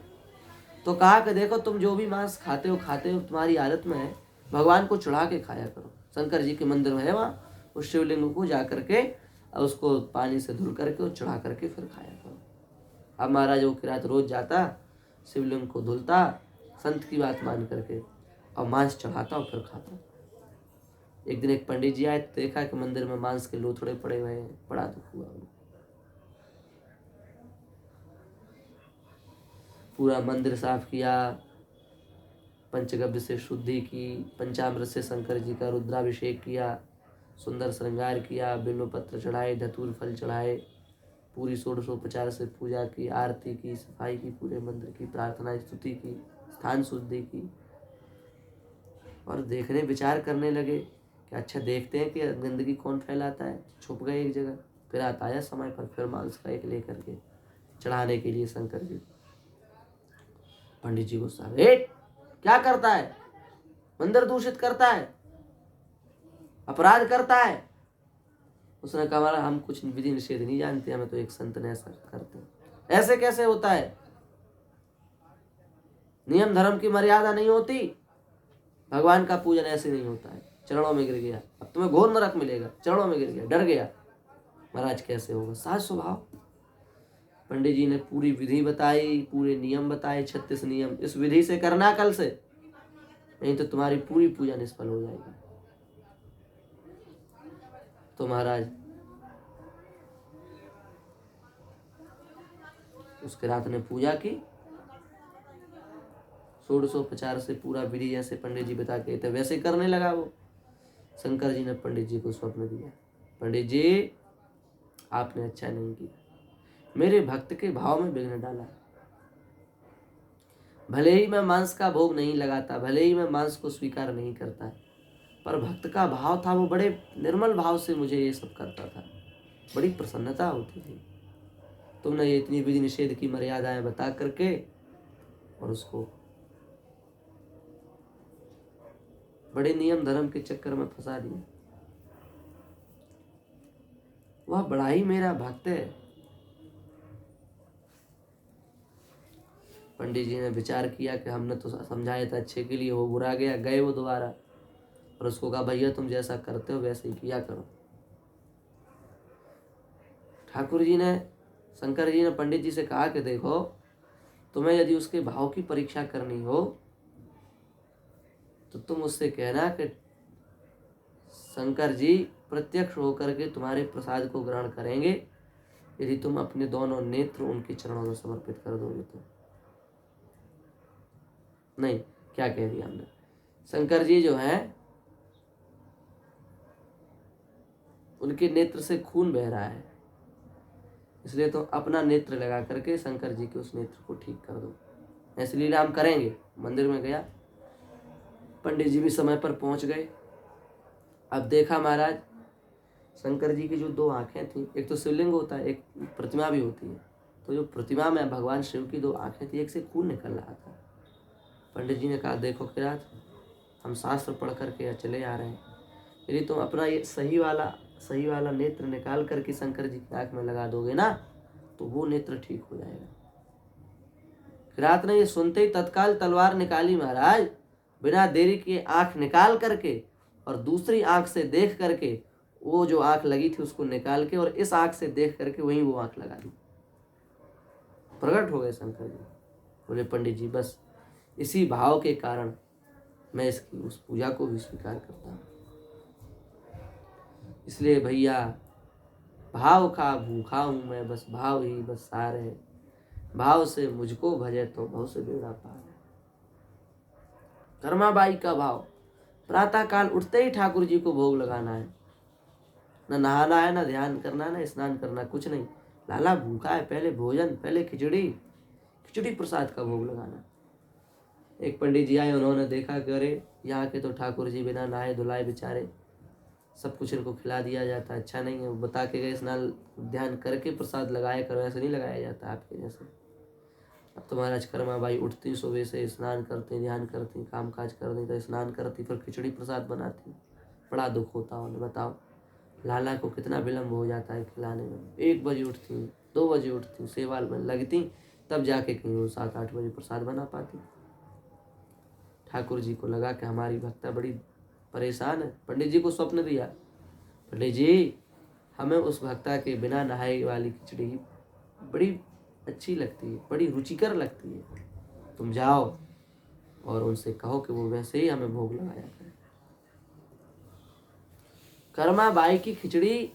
तो कहा कि देखो तुम जो भी मांस खाते हो तुम्हारी आदत में है, भगवान को चढ़ा के खाया करो। शंकर जी के मंदिर में है, वहाँ उस शिवलिंग को जा करके उसको पानी से धुल करके और चढ़ा करके फिर खाया करो। अब महाराज वो किरात रोज जाता, शिवलिंग को धुलता, संत की बात मान करके, और मांस चढ़ाता और फिर खाता। एक दिन एक पंडित जी आए, देखा कि मंदिर में मांस के लोथड़े पड़े हुए हैं, बड़ा दुख हुआ। पूरा मंदिर साफ किया, पंचगव्य से शुद्धि की, पंचामृत से शंकर जी का रुद्राभिषेक किया, सुंदर श्रृंगार किया, बिल्वपत्र चढ़ाए, धतूर फल चढ़ाए, पूरी षोडशोपचार से पूजा की, आरती की, सफाई की, पूरे मंदिर की, प्रार्थना स्तुति की, स्थान शुद्धि की। और देखने विचार करने लगे कि अच्छा देखते हैं कि गंदगी कौन फैलाता है। छुप गए एक जगह, फिर आता है समय पर फिर मांस का एक लेकर के चढ़ाने के लिए शंकर जी। पंडित जी गुस्सा, क्या करता है, मंदिर दूषित करता है, अपराध करता है। उसने कहा, हम कुछ विधि निषेध नहीं जानते, हमें तो एक संत ने ऐसा करते हैं। ऐसे कैसे होता है, नियम धर्म की मर्यादा नहीं होती, भगवान का पूजन ऐसे नहीं होता है। चरणों में गिर गया, अब तुम्हें घोर नरक मिलेगा। चरणों में गिर गया, डर गया। महाराज कैसे होगा, साज स्वभाव। पंडित जी ने पूरी विधि बताई, पूरे नियम बताए, 36 नियम। इस विधि से करना कल से, नहीं तो तुम्हारी पूरी पूजा निष्फल हो जाएगी। तो महाराज उसके रात ने पूजा की, षोडशोपचार से पूरा विधि जैसे पंडित जी बता के थे वैसे करने लगा वो। शंकर जी ने पंडित जी को स्वप्न दिया, पंडित जी आपने अच्छा नहीं किया, मेरे भक्त के भाव में विघ्न डाला। भले ही मैं मांस का भोग नहीं लगाता, भले ही मैं मांस को स्वीकार नहीं करता, पर भक्त का भाव था, वो बड़े निर्मल भाव से मुझे ये सब करता था, बड़ी प्रसन्नता होती थी। तुमने ये इतनी विधि निषेध की मर्यादाएं बता करके और उसको बड़े नियम धर्म के चक्कर में फंसा दिया। वह बड़ा ही मेरा भक्त है। पंडित जी ने विचार किया कि हमने तो समझाया था अच्छे के लिए, वो बुरा गया। गए वो दोबारा और उसको कहा, भैया तुम जैसा करते हो वैसे ही किया करो। ठाकुर जी ने, शंकर जी ने पंडित जी से कहा कि देखो, तुम्हें यदि उसके भाव की परीक्षा करनी हो तो तुम उससे कहना कि शंकर जी प्रत्यक्ष होकर के तुम्हारे प्रसाद को ग्रहण करेंगे यदि तुम अपने दोनों नेत्र उनके चरणों में समर्पित कर दोगे तो। नहीं, क्या कह दिया हमने, शंकर जी जो हैं उनके नेत्र से खून बह रहा है, इसलिए तो अपना नेत्र लगा करके शंकर जी के उस नेत्र को ठीक कर दो। ऐसी लीला हम करेंगे। मंदिर में गया, पंडित जी भी समय पर पहुंच गए। अब देखा महाराज, शंकर जी की जो दो आंखें थी, एक तो शिवलिंग होता है, एक प्रतिमा भी होती है, तो जो प्रतिमा में भगवान शिव की दो आंखें थी, एक से खून निकल रहा था। पंडित जी ने कहा, देखो किरात, हम शास्त्र पढ़ करके चले आ रहे हैं, यदि तुम अपना ये सही वाला नेत्र निकाल करके शंकर जी की आंख में लगा दोगे ना, तो वो नेत्र ठीक हो जाएगा। किरात ने ये सुनते ही तत्काल तलवार निकाली महाराज, बिना देरी किए आंख निकाल करके और दूसरी आंख से देख करके वो जो आंख लगी थी उसको निकाल के और इस आंख से देख करके वहीं वो आंख लगा दी। प्रकट हो गए शंकर जी। बोले पंडित जी, बस इसी भाव के कारण मैं इसकी उस पूजा को भी स्वीकार करता हूँ। इसलिए भैया, भाव खा भूखा हूँ मैं, बस भाव ही बस सार है, भाव से मुझको भजे तो भाव से बेड़ा पार है। कर्माबाई का भाव, प्रातः काल उठते ही ठाकुर जी को भोग लगाना है, न नहाना है, न ध्यान करना, न स्नान करना, कुछ नहीं। लाला भूखा है, पहले भोजन, पहले खिचड़ी प्रसाद का भोग लगाना। एक पंडित जी आए, उन्होंने देखा कि अरे यहाँ के तो ठाकुर जी बिना नहाए धुलाए बेचारे, सब कुछ इनको खिला दिया जाता है, अच्छा नहीं है। वो बता के गए, स्नान ध्यान करके प्रसाद लगाया करो, ऐसे नहीं लगाया जाता आपके जैसे। अब तो महाराज कर्माबाई उठती सुबह से, स्नान करती, ध्यान करती, काम काज करती, तो स्नान करती, फिर खिचड़ी प्रसाद बनाती। बड़ा दुख होता उन्हें। बताओ लाला को कितना विलम्ब हो जाता है खिलाने में। 1 बजे उठती, 2 बजे उठती, सेवा में लगती, तब जाके कहीं वो 7-8 बजे प्रसाद बना पाती। ठाकुर जी को लगा कि हमारी भक्ता बड़ी परेशान है। पंडित जी को स्वप्न दिया, पंडित जी हमें उस भक्ता के बिना नहाए वाली खिचड़ी बड़ी अच्छी लगती है, बड़ी रुचिकर लगती है, तुम जाओ और उनसे कहो कि वो वैसे ही हमें भोग लगाया करें। कर्माबाई की खिचड़ी,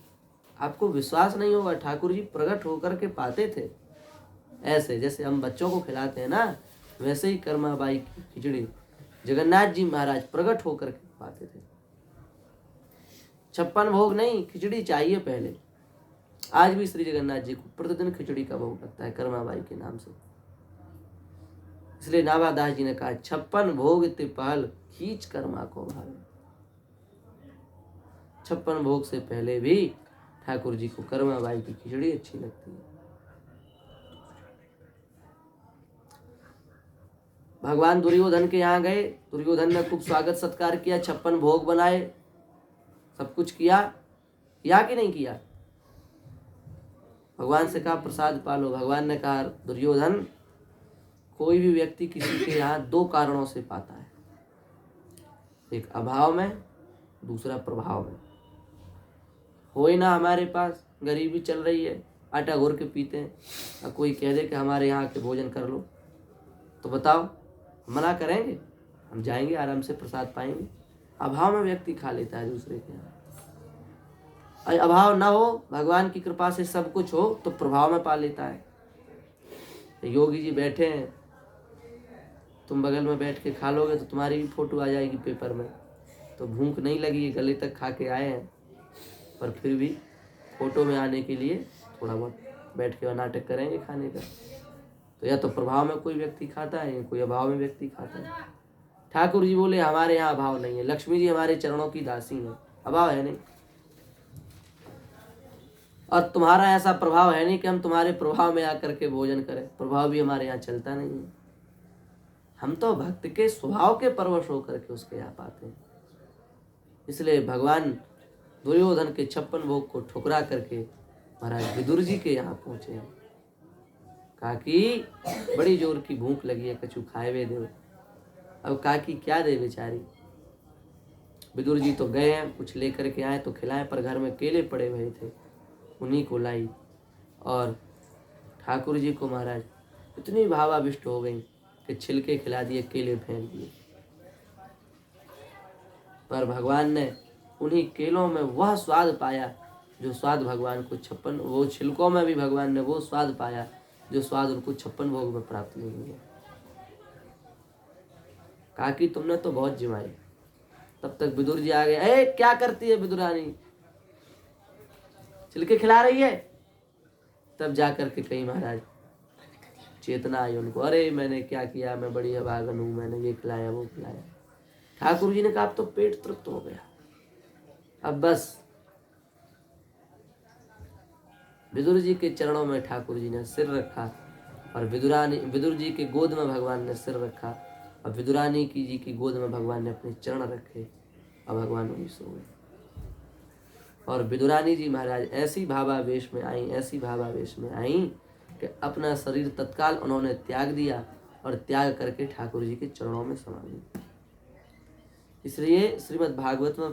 आपको विश्वास नहीं होगा, ठाकुर जी प्रकट होकर के पाते थे। ऐसे जैसे हम बच्चों को खिलाते हैं ना, वैसे ही कर्माबाई की खिचड़ी जगन्नाथ जी महाराज प्रकट होकर के पाते थे। 56 भोग नहीं, खिचड़ी चाहिए पहले। आज भी श्री जगन्नाथ जी को प्रतिदिन खिचड़ी का भोग लगता है कर्माबाई के नाम से। इसलिए नाभादास जी ने कहा, 56 भोग ते पहल खींच कर्मा को भावे। 56 भोग से पहले भी ठाकुर जी को कर्माबाई की खिचड़ी अच्छी लगती है। भगवान दुर्योधन के यहाँ गए, दुर्योधन ने खूब स्वागत सत्कार किया, 56 भोग बनाए, सब कुछ किया कि नहीं किया। भगवान से कहा प्रसाद पालो। भगवान ने कहा, दुर्योधन, कोई भी व्यक्ति किसी के यहाँ 2 कारणों से पाता है, एक अभाव में, दूसरा प्रभाव में। हो ही ना हमारे पास, गरीबी चल रही है, आटा घोर के पीते हैं, और कोई कह दे कि हमारे यहाँ के भोजन कर लो, तो बताओ मना करेंगे? हम जाएंगे, आराम से प्रसाद पाएंगे। अभाव में व्यक्ति खा लेता है दूसरे के यहाँ। अभाव ना हो, भगवान की कृपा से सब कुछ हो, तो प्रभाव में पा लेता है। योगी जी बैठे हैं, तुम बगल में बैठ के खा लोगे तो तुम्हारी भी फोटो आ जाएगी पेपर में। तो भूख नहीं लगी, गले तक खा के आए हैं, पर फिर भी फोटो में आने के लिए थोड़ा बहुत बैठ के नाटक करेंगे खाने का। तो या तो प्रभाव में कोई व्यक्ति खाता है, कोई अभाव में व्यक्ति खाता है। ठाकुर जी बोले, हमारे यहाँ अभाव नहीं है, लक्ष्मी जी हमारे चरणों की दासी है, अभाव है नहीं। और तुम्हारा ऐसा प्रभाव है नहीं कि हम तुम्हारे प्रभाव में आकर के भोजन करें, प्रभाव भी हमारे यहाँ चलता नहीं है। हम तो भक्त के स्वभाव के परवश होकर के उसके यहाँ पाते हैं। इसलिए भगवान दुर्योधन के 56 भोग को ठुकरा करके महाराज विदुर जी के यहाँ पहुंचे हैं। कहा कि बड़ी जोर की भूख लगी है, कछु खाए वे दो। अब कहा कि क्या दे बेचारी। विदुर जी तो गए हैं, कुछ लेकर के आए तो खिलाए, पर घर में केले पड़े हुए थे, उन्हीं को लाई। और ठाकुर जी को महाराज इतनी भावाविष्ट हो गई कि छिलके खिला दिए, केले फेंक दिए। पर भगवान ने उन्हीं केलों में वह स्वाद पाया जो स्वाद भगवान को 56, वो छिलकों में भी भगवान ने वो स्वाद पाया जो स्वाद उनको 56 भोग में प्राप्त नहीं हुआ। कहा कि तुमने तो बहुत जिमाई, तब तक विदुर जी आ गए। ए क्या करती है विदुरानी, छिलके खिला रही है? तब जाकर के कहीं महाराज चेतना आई उनको, अरे मैंने क्या किया, मैं बड़ी अभागन हूं, मैंने ये खिलाया वो खिलाया। ठाकुर जी ने कहा अब तो पेट तृप्त हो गया, अब बस। विदुर जी के चरणों में ठाकुर जी ने सिर रखा और विदुर जी के गोद में भगवान ने सिर रखा और विदुरानी जी की गोद में भगवान ने अपने चरण रखे और भगवान वहीं सो गए। और विदुरानी जी महाराज ऐसी भावावेश में आई, ऐसी भावावेश में आई कि अपना शरीर तत्काल उन्होंने त्याग दिया और त्याग करके ठाकुर जी के चरणों में समा गई। इसलिए श्रीमद् भागवत में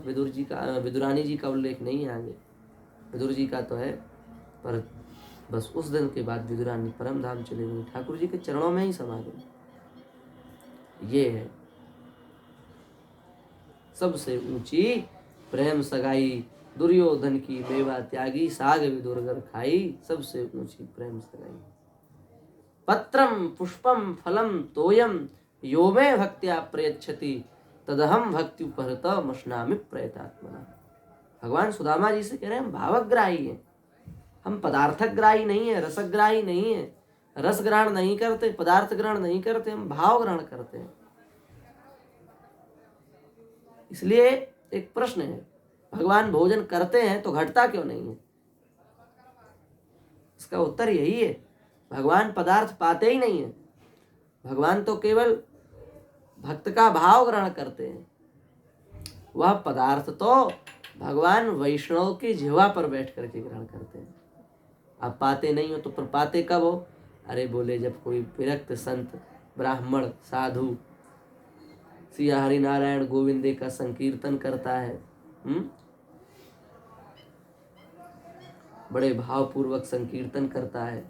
विदुरानी जी का उल्लेख नहीं है आगे, विदुर जी का तो है, पर बस उस दिन के बाद विदुरानी परम धाम चली गई, ठाकुर जी के चरणों में ही समा गई। ये है सबसे ऊंची प्रेम सगाई, दुर्योधन की मेवा त्यागी, साग विदुर घर खाई, सबसे ऊंची प्रेम सगाई। पत्रम पुष्पम फलम तोयम यो मे भक्त्या प्रयच्छति तदहम भक्ति उपहृत मशनामि प्रयतात्मना। भगवान सुदामा जी से कह रहे हैं हम भावग्राही हैं, हम पदार्थग्राही नहीं है, रसग्राही नहीं है, रस ग्रहण नहीं करते, पदार्थ ग्रहण नहीं करते, हम भाव ग्रहण करते हैं। इसलिए एक प्रश्न है, भगवान भोजन करते हैं तो घटता क्यों नहीं है? इसका उत्तर यही है, भगवान पदार्थ पाते ही नहीं है, भगवान तो केवल भक्त का भाव ग्रहण करते हैं। वह पदार्थ तो भगवान वैष्णव की जिह्वा पर बैठ करके ग्रहण करते हैं। आप पाते नहीं हो तो फिर पाते कब हो? अरे बोले जब कोई विरक्त संत ब्राह्मण साधु श्री हरि नारायण गोविंदे का संकीर्तन करता है, बड़े भावपूर्वक संकीर्तन करता है,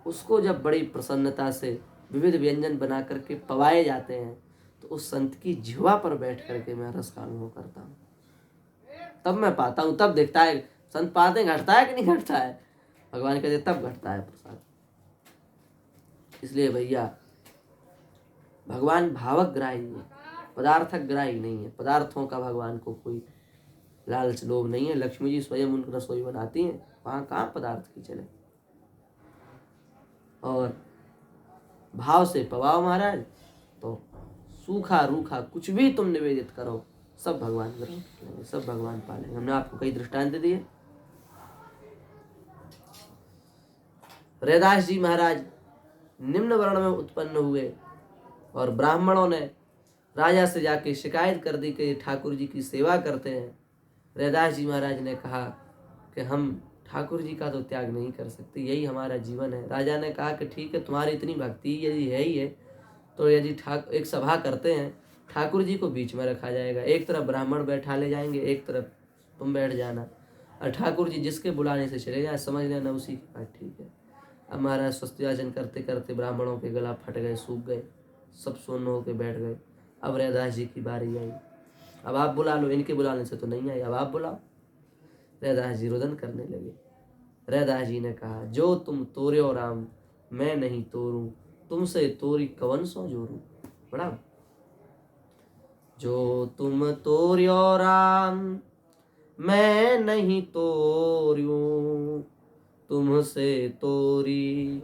उसको जब बड़ी प्रसन्नता से विविध व्यंजन बना करके पवाए जाते हैं तो उस संत की जिह्वा पर बैठ करके मैं रस का अनुभव करता हूँ, तब मैं पाता हूँ, तब देखता है संत पाते घटता है कि नहीं घटता है। भगवान कहते तब घटता है प्रसाद। इसलिए भैया भगवान भावग्राही है, पदार्थग्राही नहीं है। पदार्थों का भगवान को कोई लालच लोभ नहीं है। लक्ष्मी जी स्वयं उनकी रसोई बनाती हैं, वहां कहाँ पदार्थ की चले। और भाव से पवाओ महाराज तो सूखा रूखा कुछ भी तुम निवेदित करो सब भगवान ग्रहण करेंगे, सब भगवान पालेंगे। हमने आपको कई दृष्टांत दिए। रैदास जी महाराज निम्न वर्ण में उत्पन्न हुए और ब्राह्मणों ने राजा से जाके शिकायत कर दी कि ठाकुर जी की सेवा करते हैं। रैदास जी महाराज ने कहा कि हम ठाकुर जी का तो त्याग नहीं कर सकते, यही हमारा जीवन है। राजा ने कहा कि ठीक है, तुम्हारी इतनी भक्ति यदि है ही है तो यदि एक सभा करते हैं, ठाकुर जी को बीच में रखा जाएगा, एक तरफ ब्राह्मण बैठा ले जाएंगे, एक तरफ तुम बैठ जाना, और ठाकुर जी जिसके बुलाने से चले जाए समझ लेना उसी के पास ठीक है। अब महाराज स्वस्तियाचन करते करते ब्राह्मणों के गला फट गए, सूख गए, सब सुन्न होके बैठ गए। अब रैदास जी की बारी आई, अब आप बुला लो, इनके बुलाने से तो नहीं आई, अब आप बुलाओ। रैदास जी रुदन करने लगे। रैदास जी ने कहा जो तुम तोर्यो राम मैं नहीं तोरूं, तुमसे तोरी कवन सो जोरूं। बड़ा जो तुम तोर्यो राम मैं नहीं तोर्यूं, तुमसे तोरी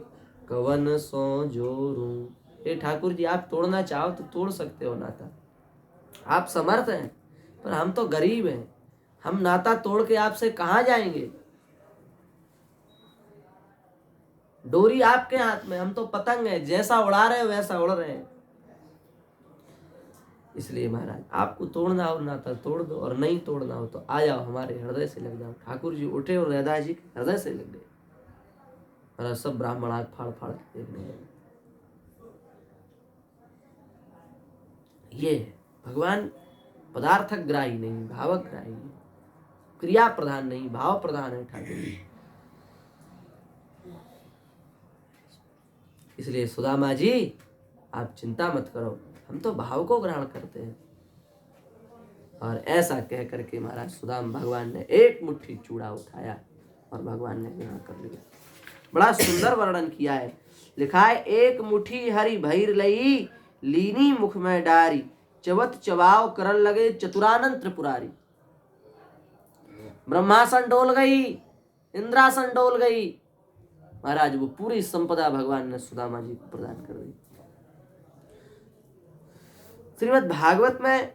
कवन सो जोरूं। हे ठाकुर जी आप तोड़ना चाहो तो तोड़ सकते हो नाता, आप समर्थ हैं, पर हम तो गरीब हैं, हम नाता तोड़ के आपसे कहाँ जाएंगे। डोरी आपके हाथ में, हम तो पतंग हैं, जैसा उड़ा रहे हो वैसा उड़ रहे हैं। इसलिए महाराज आपको तोड़ना हो नाता तोड़ दो, और नहीं तोड़ना हो तो आ जाओ हमारे हृदय से लग जाओ। ठाकुर जी उठे और रैदास जी के हृदय से लग गए। और सब ब्राह्मण आग फाड़ फाड़ के देखने लगे। ये भगवान पदार्थग्राही नहीं, भावग्राही, क्रिया प्रधान नहीं, भाव प्रधान है ठाकुर जी। इसलिए सुदामा जी आप चिंता मत करो, हम तो भाव को ग्रहण करते हैं। और ऐसा कह करके महाराज सुदाम भगवान ने एक मुट्ठी चूड़ा उठाया और भगवान ने ग्रहण कर लिया। बड़ा सुंदर वर्णन किया है, लिखा है एक मुट्ठी हरि भैर लई लीनी मुख में डारी, चवत चबाव करन लगे चतुरानंद त्रिपुरारी। ब्रह्मासन डोल गई, इंद्रासन डोल गई, महाराज वो पूरी संपदा भगवान ने सुदामा जी को प्रदान कर दी। श्रीमद् भागवत में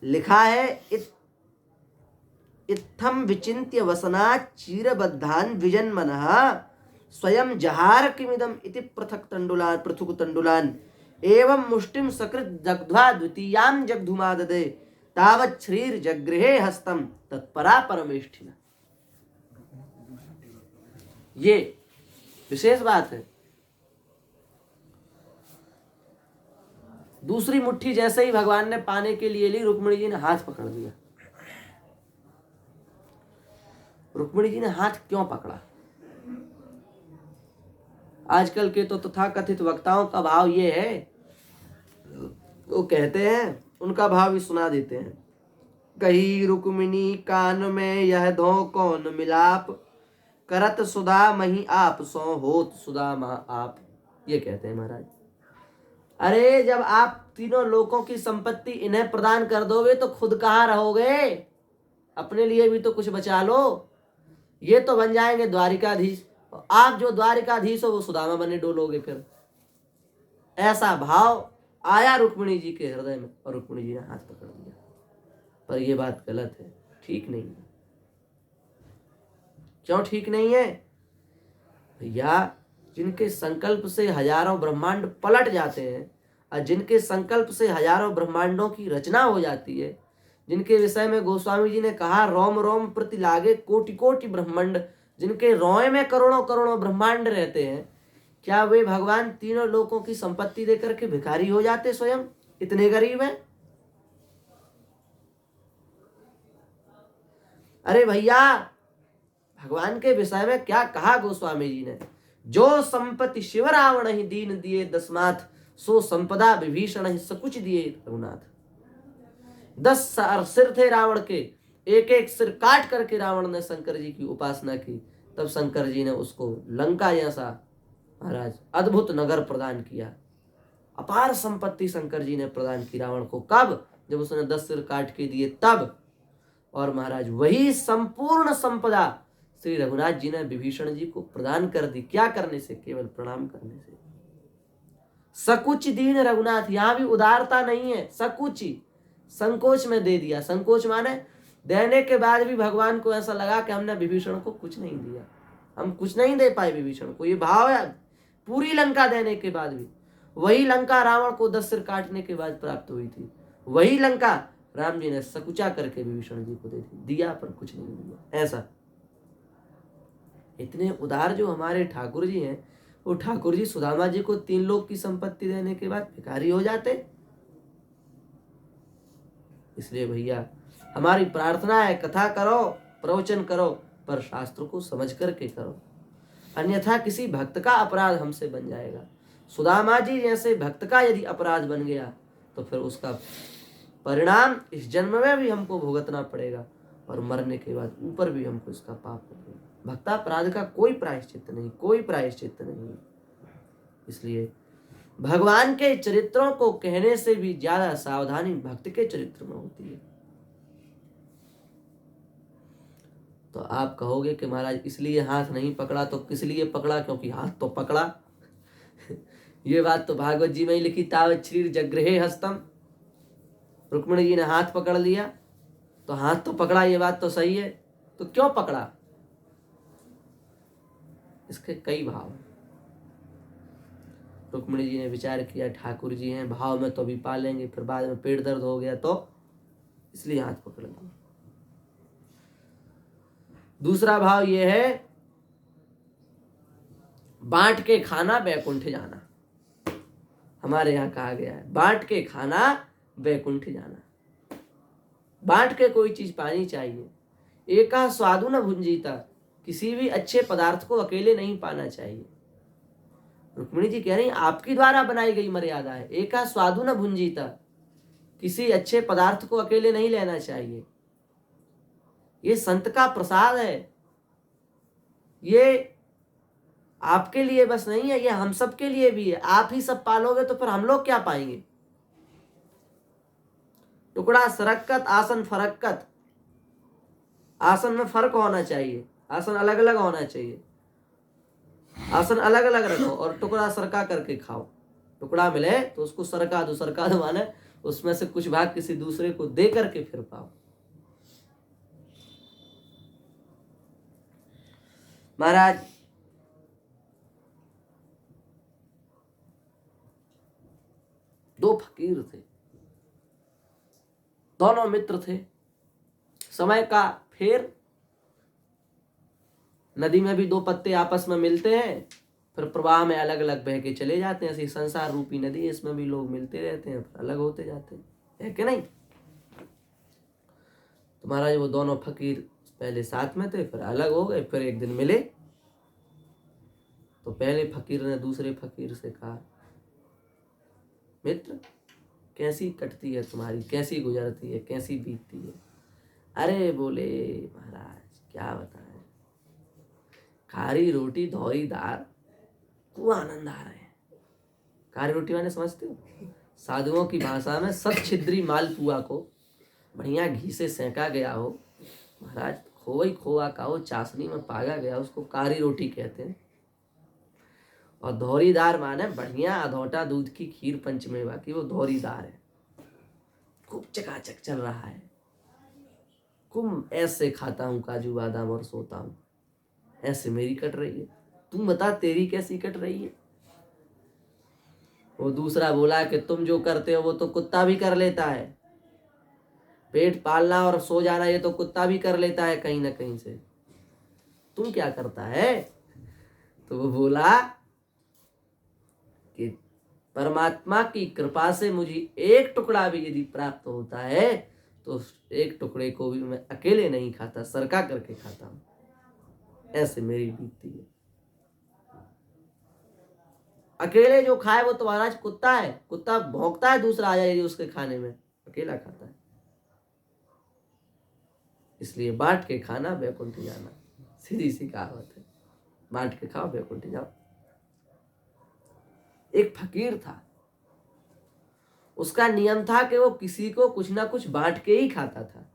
लिखा है, इत्थम विचिन्त्य वसना चीरबद्धान विजन्मनः स्वयं जहार किमिदम इति पृथक तंडुलान एवं मुष्टिम सकृत दग्ध्वा द्वितीयां जग्धुमाददे तावत् श्रीर जगृहे हस्तम तत्परा परमेष्ठिना। ये विशेष बात है। दूसरी मुट्ठी जैसे ही भगवान ने पाने के लिए ली, रुक्मिणी जी ने हाथ पकड़ लिया। रुक्मिणी जी ने हाथ क्यों पकड़ा? आजकल के तो तथाकथित वक्ताओं का भाव ये है, वो कहते हैं, उनका भाव भी सुना देते हैं। कही रुक्मिणी कान में यह धो कौन मिलाप, करत सुधा मही आप सो होत सुदामा आप। ये कहते हैं महाराज। अरे जब आप तीनों लोगों की संपत्ति इन्हें प्रदान कर दोगे तो खुद कहाँ रहोगे? अपने लिए भी तो कुछ बचा लो। ये तो बन जाएंगे द्वारिकाधीश, आप जो द्वारिकाधीश हो वो सुदामा बने डोलोगे फिर। ऐसा भाव आया रुक्मिणी जी के हृदय में और रुक्मिणी जी ने हाथ पकड़ लिया। पर यह बात गलत है, ठीक नहीं है। क्यों ठीक नहीं है? भैया जिनके संकल्प से हजारों ब्रह्मांड पलट जाते हैं और जिनके संकल्प से हजारों ब्रह्मांडों की रचना हो जाती है, जिनके विषय में गोस्वामी जी ने कहा रोम रोम प्रति लागे कोटि कोटि ब्रह्मांड, जिनके रोए में करोड़ों करोड़ों ब्रह्मांड रहते हैं, क्या वे भगवान तीनों लोगों की संपत्ति देकर के भिखारी हो जाते? स्वयं इतने गरीब हैं। अरे भैया भगवान के विषय में क्या कहा गोस्वामी जी ने, जो संपत्ति शिव रावण ही दीन दिए दसमाथ, सो संपदा विभीषण ही सकुच दिए रघुनाथ। 10 सिर थे रावण के, एक एक सिर काट करके रावण ने शंकर जी की उपासना की, तब शंकर जी ने उसको लंका जैसा महाराज अद्भुत नगर प्रदान किया। अपार संपत्ति शंकर जी ने प्रदान की रावण को। कब? जब उसने 10 सिर काट के दिए तब। और महाराज वही संपूर्ण संपदा श्री रघुनाथ जी ने विभीषण जी को प्रदान कर दी। क्या करने से? केवल प्रणाम करने से। सकुच दीन रघुनाथ, यहां भी उदारता नहीं है, सकुची, संकोच में दे दिया। संकोच माने देने के बाद भी भगवान को ऐसा लगा कि हमने विभीषण को कुछ नहीं दिया, हम कुछ नहीं दे पाए विभीषण को। ये भाव है। पूरी लंका देने के बाद भी वही लंका रावण को 10 सिर काटने के बाद प्राप्त हुई थी, वही लंका राम जी ने सकुचा करके विभीषण जी को दे दी, दिया पर कुछ नहीं दिया। ऐसा इतने उदार जो हमारे ठाकुर जी हैं, वो ठाकुर जी सुदामा जी को 3 लोक की संपत्ति देने के बाद भिखारी हो जाते। इसलिए भैया हमारी प्रार्थना है, कथा करो, प्रवचन करो, पर शास्त्र को समझ करके करो, अन्यथा किसी भक्त का अपराध हमसे बन जाएगा। सुदामा जी जैसे भक्त का यदि अपराध बन गया तो फिर उसका परिणाम इस जन्म में भी हमको भुगतना पड़ेगा और मरने के बाद ऊपर भी हमको इसका पाप लगेगा। भक्तापराध का कोई प्रायश्चित नहीं, कोई प्रायश्चित नहीं। इसलिए भगवान के चरित्रों को कहने से भी ज्यादा सावधानी भक्त के चरित्र में होती है। तो आप कहोगे कि महाराज इसलिए हाथ नहीं पकड़ा, तो किस लिए पकड़ा? क्योंकि हाथ तो पकड़ा। ये बात तो भागवत जी में ही लिखी, तावत् श्रीर जगृहे हस्तम। रुक्मिणी जी ने हाथ पकड़ लिया तो हाथ तो पकड़ा, ये बात तो सही है। तो क्यों पकड़ा? इसके कई भाव हैं। रुक्मिणी जी ने विचार किया ठाकुर जी हैं, भाव में तो अभी पालेंगे, फिर बाद में पेट दर्द हो गया तो इसलिए हाथ पकड़ लिया। दूसरा भाव यह है, बांट के खाना वैकुंठ जाना। हमारे यहाँ कहा गया है बांट के खाना वैकुंठ जाना। बांट के कोई चीज पानी चाहिए। एका स्वादु न भुंजीता, किसी भी अच्छे पदार्थ को अकेले नहीं पाना चाहिए। रुक्मिणी जी कह रही आपकी द्वारा बनाई गई मर्यादा है, एका स्वादु न भुंजीता, किसी अच्छे पदार्थ को अकेले नहीं लेना चाहिए। ये संत का प्रसाद है, ये आपके लिए बस नहीं है, ये हम सब के लिए भी है। आप ही सब पालोगे तो फिर हम लोग क्या पाएंगे? टुकड़ा सरक्कत आसन फरक्कत, आसन में फर्क होना चाहिए, आसन अलग अलग होना चाहिए, आसन अलग अलग रखो और टुकड़ा सरका करके खाओ। टुकड़ा मिले तो उसको सरका दो, सरका दो माने उसमें से कुछ भाग किसी दूसरे को दे करके फिर पाओ। महाराज दो फकीर थे, दोनों मित्र थे। समय का फेर, नदी में भी दो पत्ते आपस में मिलते हैं, फिर प्रवाह में अलग अलग बह के चले जाते हैं। ऐसी संसार रूपी नदी, इसमें भी लोग मिलते रहते हैं, फिर अलग होते जाते हैं, है कि नहीं। तो महाराज वो दोनों फकीर पहले साथ में थे, फिर अलग हो गए, फिर एक दिन मिले। तो पहले फकीर ने दूसरे फकीर से कहा, मित्र कैसी कटती है तुम्हारी, कैसी गुजरती है, कैसी बीतती है। अरे बोले महाराज क्या बताएं, खारी रोटी धौरी दार खूब आनंद आ रहे हैं। खारी रोटी मैंने समझते हो, साधुओं की भाषा में सत मालपुआ को बढ़िया घी से सेंका गया हो महाराज, खोई खोआ का हो, चाशनी में पागा गया, उसको कारी रोटी कहते हैं। और धौरीदार माने बढ़िया अधौटा दूध की खीर पंचमेवा की, वो धौरीदार है। खूब चकाचक चल रहा है, खूब ऐसे खाता हूँ काजू बादाम और सोता हूँ, ऐसे मेरी कट रही है। तुम बता तेरी कैसी कट रही है। वो दूसरा बोला कि तुम जो करते हो वो तो कुत्ता भी कर लेता है, पेट पालना और सो जाना ये तो कुत्ता भी कर लेता है कहीं ना कहीं से, तुम क्या करता है। तो वो बोला कि परमात्मा की कृपा से मुझे एक टुकड़ा भी यदि प्राप्त होता है तो एक टुकड़े को भी मैं अकेले नहीं खाता, सरका करके खाता हूं, ऐसे मेरी बीतती है। अकेले जो खाए वो तो महाराज कुत्ता है, कुत्ता भौंकता है दूसरा आ जाए उसके खाने में, अकेला खाता है। इसलिए बांट के खाना वैकुंठ जाना, सीधी सी कहावत है, बांट के खाओ वैकुंठ जाओ। एक फकीर था, उसका नियम था कि वो किसी को कुछ ना कुछ बांट के ही खाता था।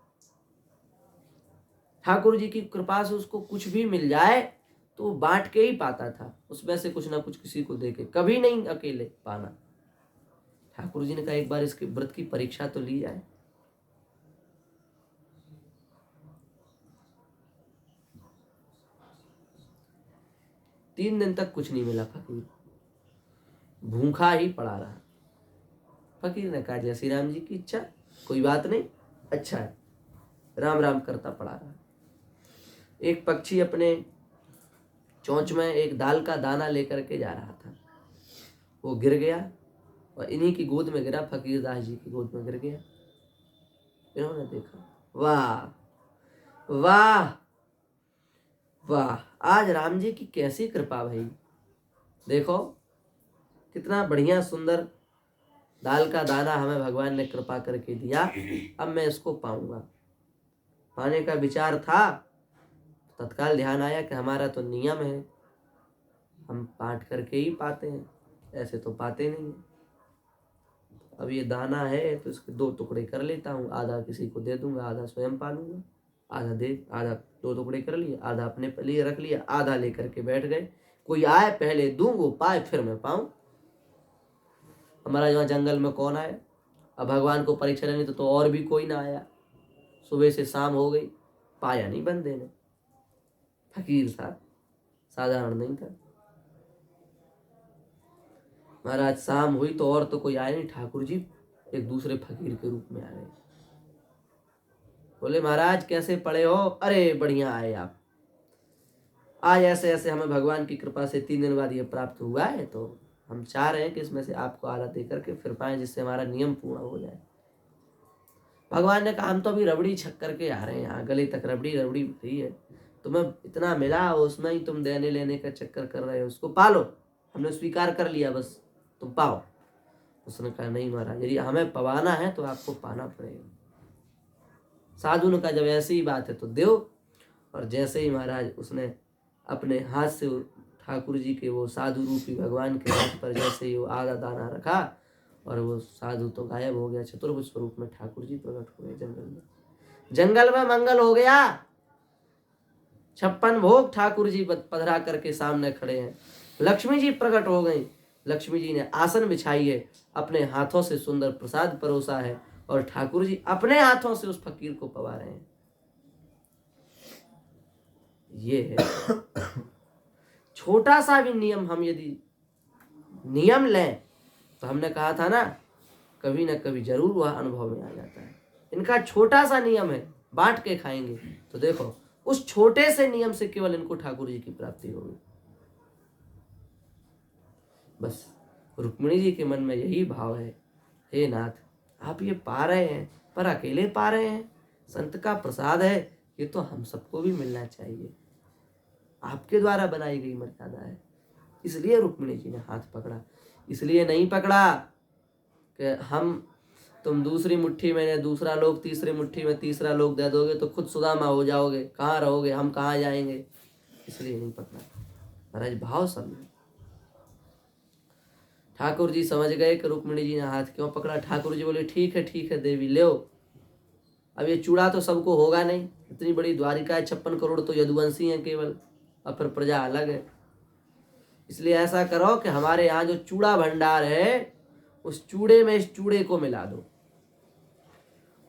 ठाकुर जी की कृपा से उसको कुछ भी मिल जाए तो वो बांट के ही पाता था, उसमें से कुछ ना कुछ किसी को दे के, कभी नहीं अकेले पाना। ठाकुर जी ने कहा एक बार इसके व्रत की परीक्षा तो ली जाए। तीन दिन तक कुछ नहीं मिला, फकीर भूखा ही पड़ा रहा। फकीर ने कहा जय श्री राम जी की इच्छा, कोई बात नहीं, अच्छा है, राम राम करता पड़ा रहा। एक पक्षी अपने चोंच में एक दाल का दाना लेकर के जा रहा था, वो गिर गया और इन्हीं की गोद में गिरा, फकीर दास जी की गोद में गिर गया। इन्होंने देखा, वाह वाह वाह, आज राम जी की कैसी कृपा भाई, देखो कितना बढ़िया सुंदर दाल का दाना हमें भगवान ने कृपा करके दिया, अब मैं इसको पाऊंगा। पाने का विचार था, तत्काल ध्यान आया कि हमारा तो नियम है, हम बांट करके ही पाते हैं, ऐसे तो पाते नहीं। अब ये दाना है तो इसके दो टुकड़े कर लेता हूँ, आधा किसी को दे दूंगा, आधा स्वयं पालूंगा। आधा दो टुकड़े कर लिए, आधा अपने लिए रख लिया, आधा लेकर के बैठ गए। कोई आए पहले दूं, वो पाए फिर मैं पाऊं। हमारा यहाँ जंगल में कौन आए, अब भगवान को परीक्षा लेनी तो और भी कोई ना आया। सुबह से शाम हो गई, पाया नहीं बंदे ने। फकीर था, साधारण नहीं था। महाराज शाम हुई तो और तो कोई आया नहीं, ठाकुर जी एक दूसरे फकीर के रूप में आ गए। बोले महाराज कैसे पड़े हो। अरे बढ़िया आए आप, आज ऐसे ऐसे हमें भगवान की कृपा से 3 दिन बाद ये प्राप्त हुआ है, तो हम चाह रहे हैं कि इसमें से आपको आधा दे करके फिर पाएं, जिससे हमारा नियम पूर्ण हो जाए। भगवान ने कहा हम तो अभी रबड़ी छक करके आ रहे हैं, यहाँ गले तक रबड़ी रबड़ी भरी है, तुम्हें इतना मिला उसमें ही तुम देने लेने का चक्कर कर रहे हो, उसको पालो, हमने स्वीकार कर लिया, बस तुम पाओ। उसने कहा नहीं महाराज, यदि हमें पवाना है तो आपको पाना पड़ेगा। साधु ने कहा जब ऐसी ही बात है तो दो। और जैसे ही महाराज उसने अपने हाथ से ठाकुर जी के वो साधु रूपी भगवान के हाथ पर जैसे ही वो आधा दाना रखा और वो साधु तो गायब हो गया। चतुर्भुज स्वरूप में ठाकुर जी प्रकट हुए जंगल में। जंगल में मंगल हो गया। 56 भोग ठाकुर जी पधरा करके सामने खड़े हैं। लक्ष्मी जी प्रकट हो गई। लक्ष्मी जी ने आसन बिछाई है, अपने हाथों से सुंदर प्रसाद परोसा है और ठाकुर जी अपने हाथों से उस फकीर को पवा रहे हैं। ये है छोटा सा भी नियम हम यदि नियम लें तो हमने कहा था ना कभी जरूर वह अनुभव में आ जाता है। इनका छोटा सा नियम है, बांट के खाएंगे तो देखो उस छोटे से नियम से केवल इनको ठाकुर जी की प्राप्ति होगी। बस रुक्मिणी जी के मन में यही भाव है, हे नाथ आप ये पा रहे हैं पर अकेले पा रहे हैं, संत का प्रसाद है, ये तो हम सबको भी मिलना चाहिए, आपके द्वारा बनाई गई मर्यादा है। इसलिए रुक्मिणी जी ने हाथ पकड़ा। इसलिए नहीं पकड़ा कि तुम दूसरी मुट्ठी में दूसरा लोग, तीसरी मुट्ठी में तीसरा लोग दे दोगे तो खुद सुदामा हो जाओगे, कहाँ रहोगे, हम कहाँ जाएंगे, इसलिए नहीं पकड़ा। महाराज भाव समझे। ठाकुर जी समझ गए कि रुक्मिणी जी ने हाथ क्यों पकड़ा। ठाकुर जी बोले ठीक है देवी ले। अब ये चूड़ा तो सबको होगा नहीं, इतनी बड़ी द्वारिका है, 56 करोड़ तो यदुवंशी हैं केवल, और फिर प्रजा अलग है। इसलिए ऐसा करो कि हमारे यहाँ जो चूड़ा भंडार है उस चूड़े में इस चूड़े को मिला दो,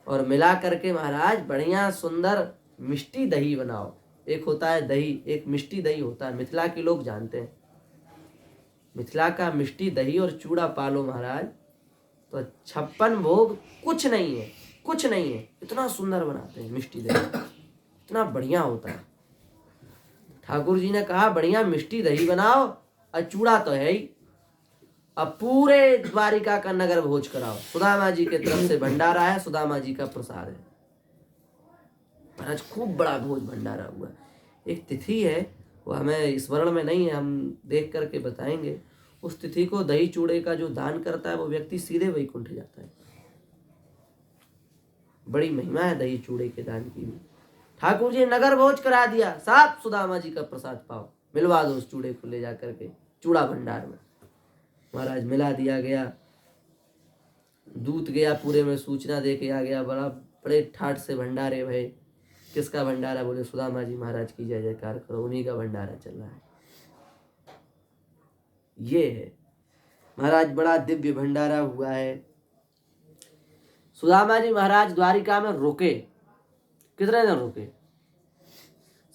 और मिला करके महाराज बढ़िया सुंदर मिष्टी दही बनाओ। एक होता है दही, एक मिष्टी दही होता है, मिथिला के लोग जानते हैं। मिथिला का मिष्टी दही और चूड़ा पालो महाराज तो 56 भोग कुछ नहीं है, कुछ नहीं है, इतना सुंदर बनाते हैं मिष्टी दही, इतना बढ़िया होता है। ठाकुर जी ने कहा बढ़िया मिष्टी दही बनाओ और चूड़ा तो है ही, अब पूरे द्वारिका का नगर भोज कराओ। सुदामा जी के तरफ से भंडारा है, सुदामा जी का प्रसाद है। महाराज खूब बड़ा भोज भंडारा हुआ। एक तिथि है वो हमें स्मरण में नहीं है, हम देख करके बताएंगे। उस तिथि को दही चूड़े का जो दान करता है वो व्यक्ति सीधे वैकुंठ जाता है। बड़ी महिमा है दही चूड़े के दान की भी। ठाकुर जी नगर भोज करा दिया, साफ सुदामा जी का प्रसाद पाओ, मिलवा दो उस चूड़े को ले जा करके चूड़ा भंडार में। महाराज मिला दिया गया। दूत गया पूरे में सूचना दे के आ गया, बड़े ठाठ से भंडारे भय। किसका भंडारा? बोले सुदामा जी महाराज की जय जयकार करो, उन्हीं का भंडारा चल रहा है। ये है महाराज बड़ा दिव्य भंडारा हुआ है। सुदामा जी महाराज द्वारिका में रुके। कितने दिन रुके?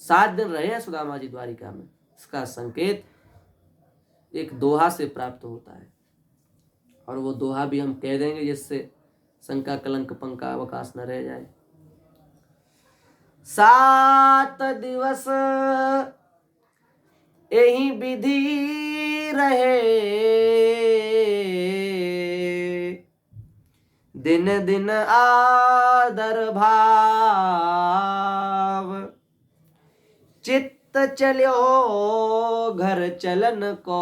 7 दिन रहे हैं सुदामा जी द्वारिका में। इसका संकेत एक दोहा से प्राप्त होता है, और वो दोहा भी हम कह देंगे जिससे शंका कलंक पंका अवकाश न रह जाए। 7 दिवस यही विधि रहे, दिन दिन आदर भाव, चित्त चलो घर चलन को,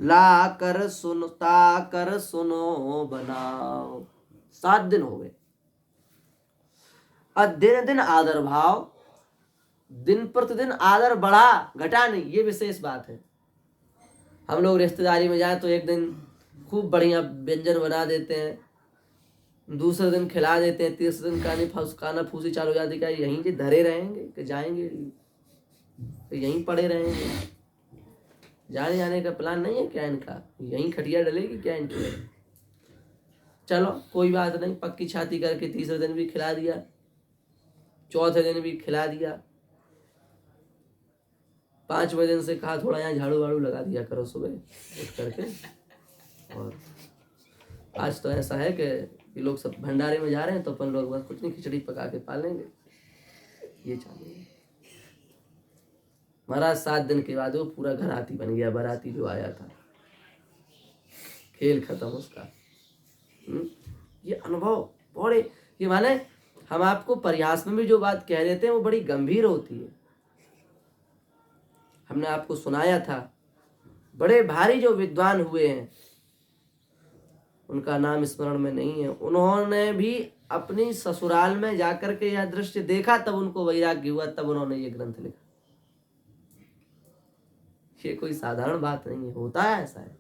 ला कर सुनता कर सुनो बनाओ। 7 दिन हो गए। और दिन दिन आदर भाव, दिन प्रतिदिन आदर बढ़ा घटा नहीं, ये विशेष बात है। हम लोग रिश्तेदारी में जाए तो एक दिन खूब बढ़िया व्यंजन बना देते हैं, दूसरे दिन खिला देते हैं, तीसरे दिन काना फूसी चालू हो जाती, क्या यहीं से धरे रहेंगे कि जाएंगे, यहीं पड़े रहेंगे? जाने जाने का प्लान नहीं है क्या इनका? यहीं खटिया डलेगी क्या इनकी? चलो कोई बात नहीं, पक्की छाती करके तीसरे दिन भी खिला दिया, चौथे दिन भी खिला दिया, 5वें दिन से कहा थोड़ा यहाँ झाड़ू वाड़ू लगा दिया करो सुबह उठ करके। और आज तो ऐसा है कि ये लोग सब भंडारे में जा रहे हैं तो अपन लोग बस कुछ नहीं, खिचड़ी पका के पालेंगे, ये चालू है। महाराज 7 दिन के बाद वो पूरा घराती बन गया, बाराती जो आया था, खेल खत्म उसका। ये अनुभव बड़े, ये माने हम आपको प्रयास में भी जो बात कह देते हैं वो बड़ी गंभीर होती है। हमने आपको सुनाया था, बड़े भारी जो विद्वान हुए हैं, उनका नाम स्मरण में नहीं है, उन्होंने भी अपनी ससुराल में जाकर के यह दृश्य देखा, तब उनको वैराग्य हुआ, तब उन्होंने ये ग्रंथ लिखा। ये कोई साधारण बात नहीं है, होता है ऐसा है।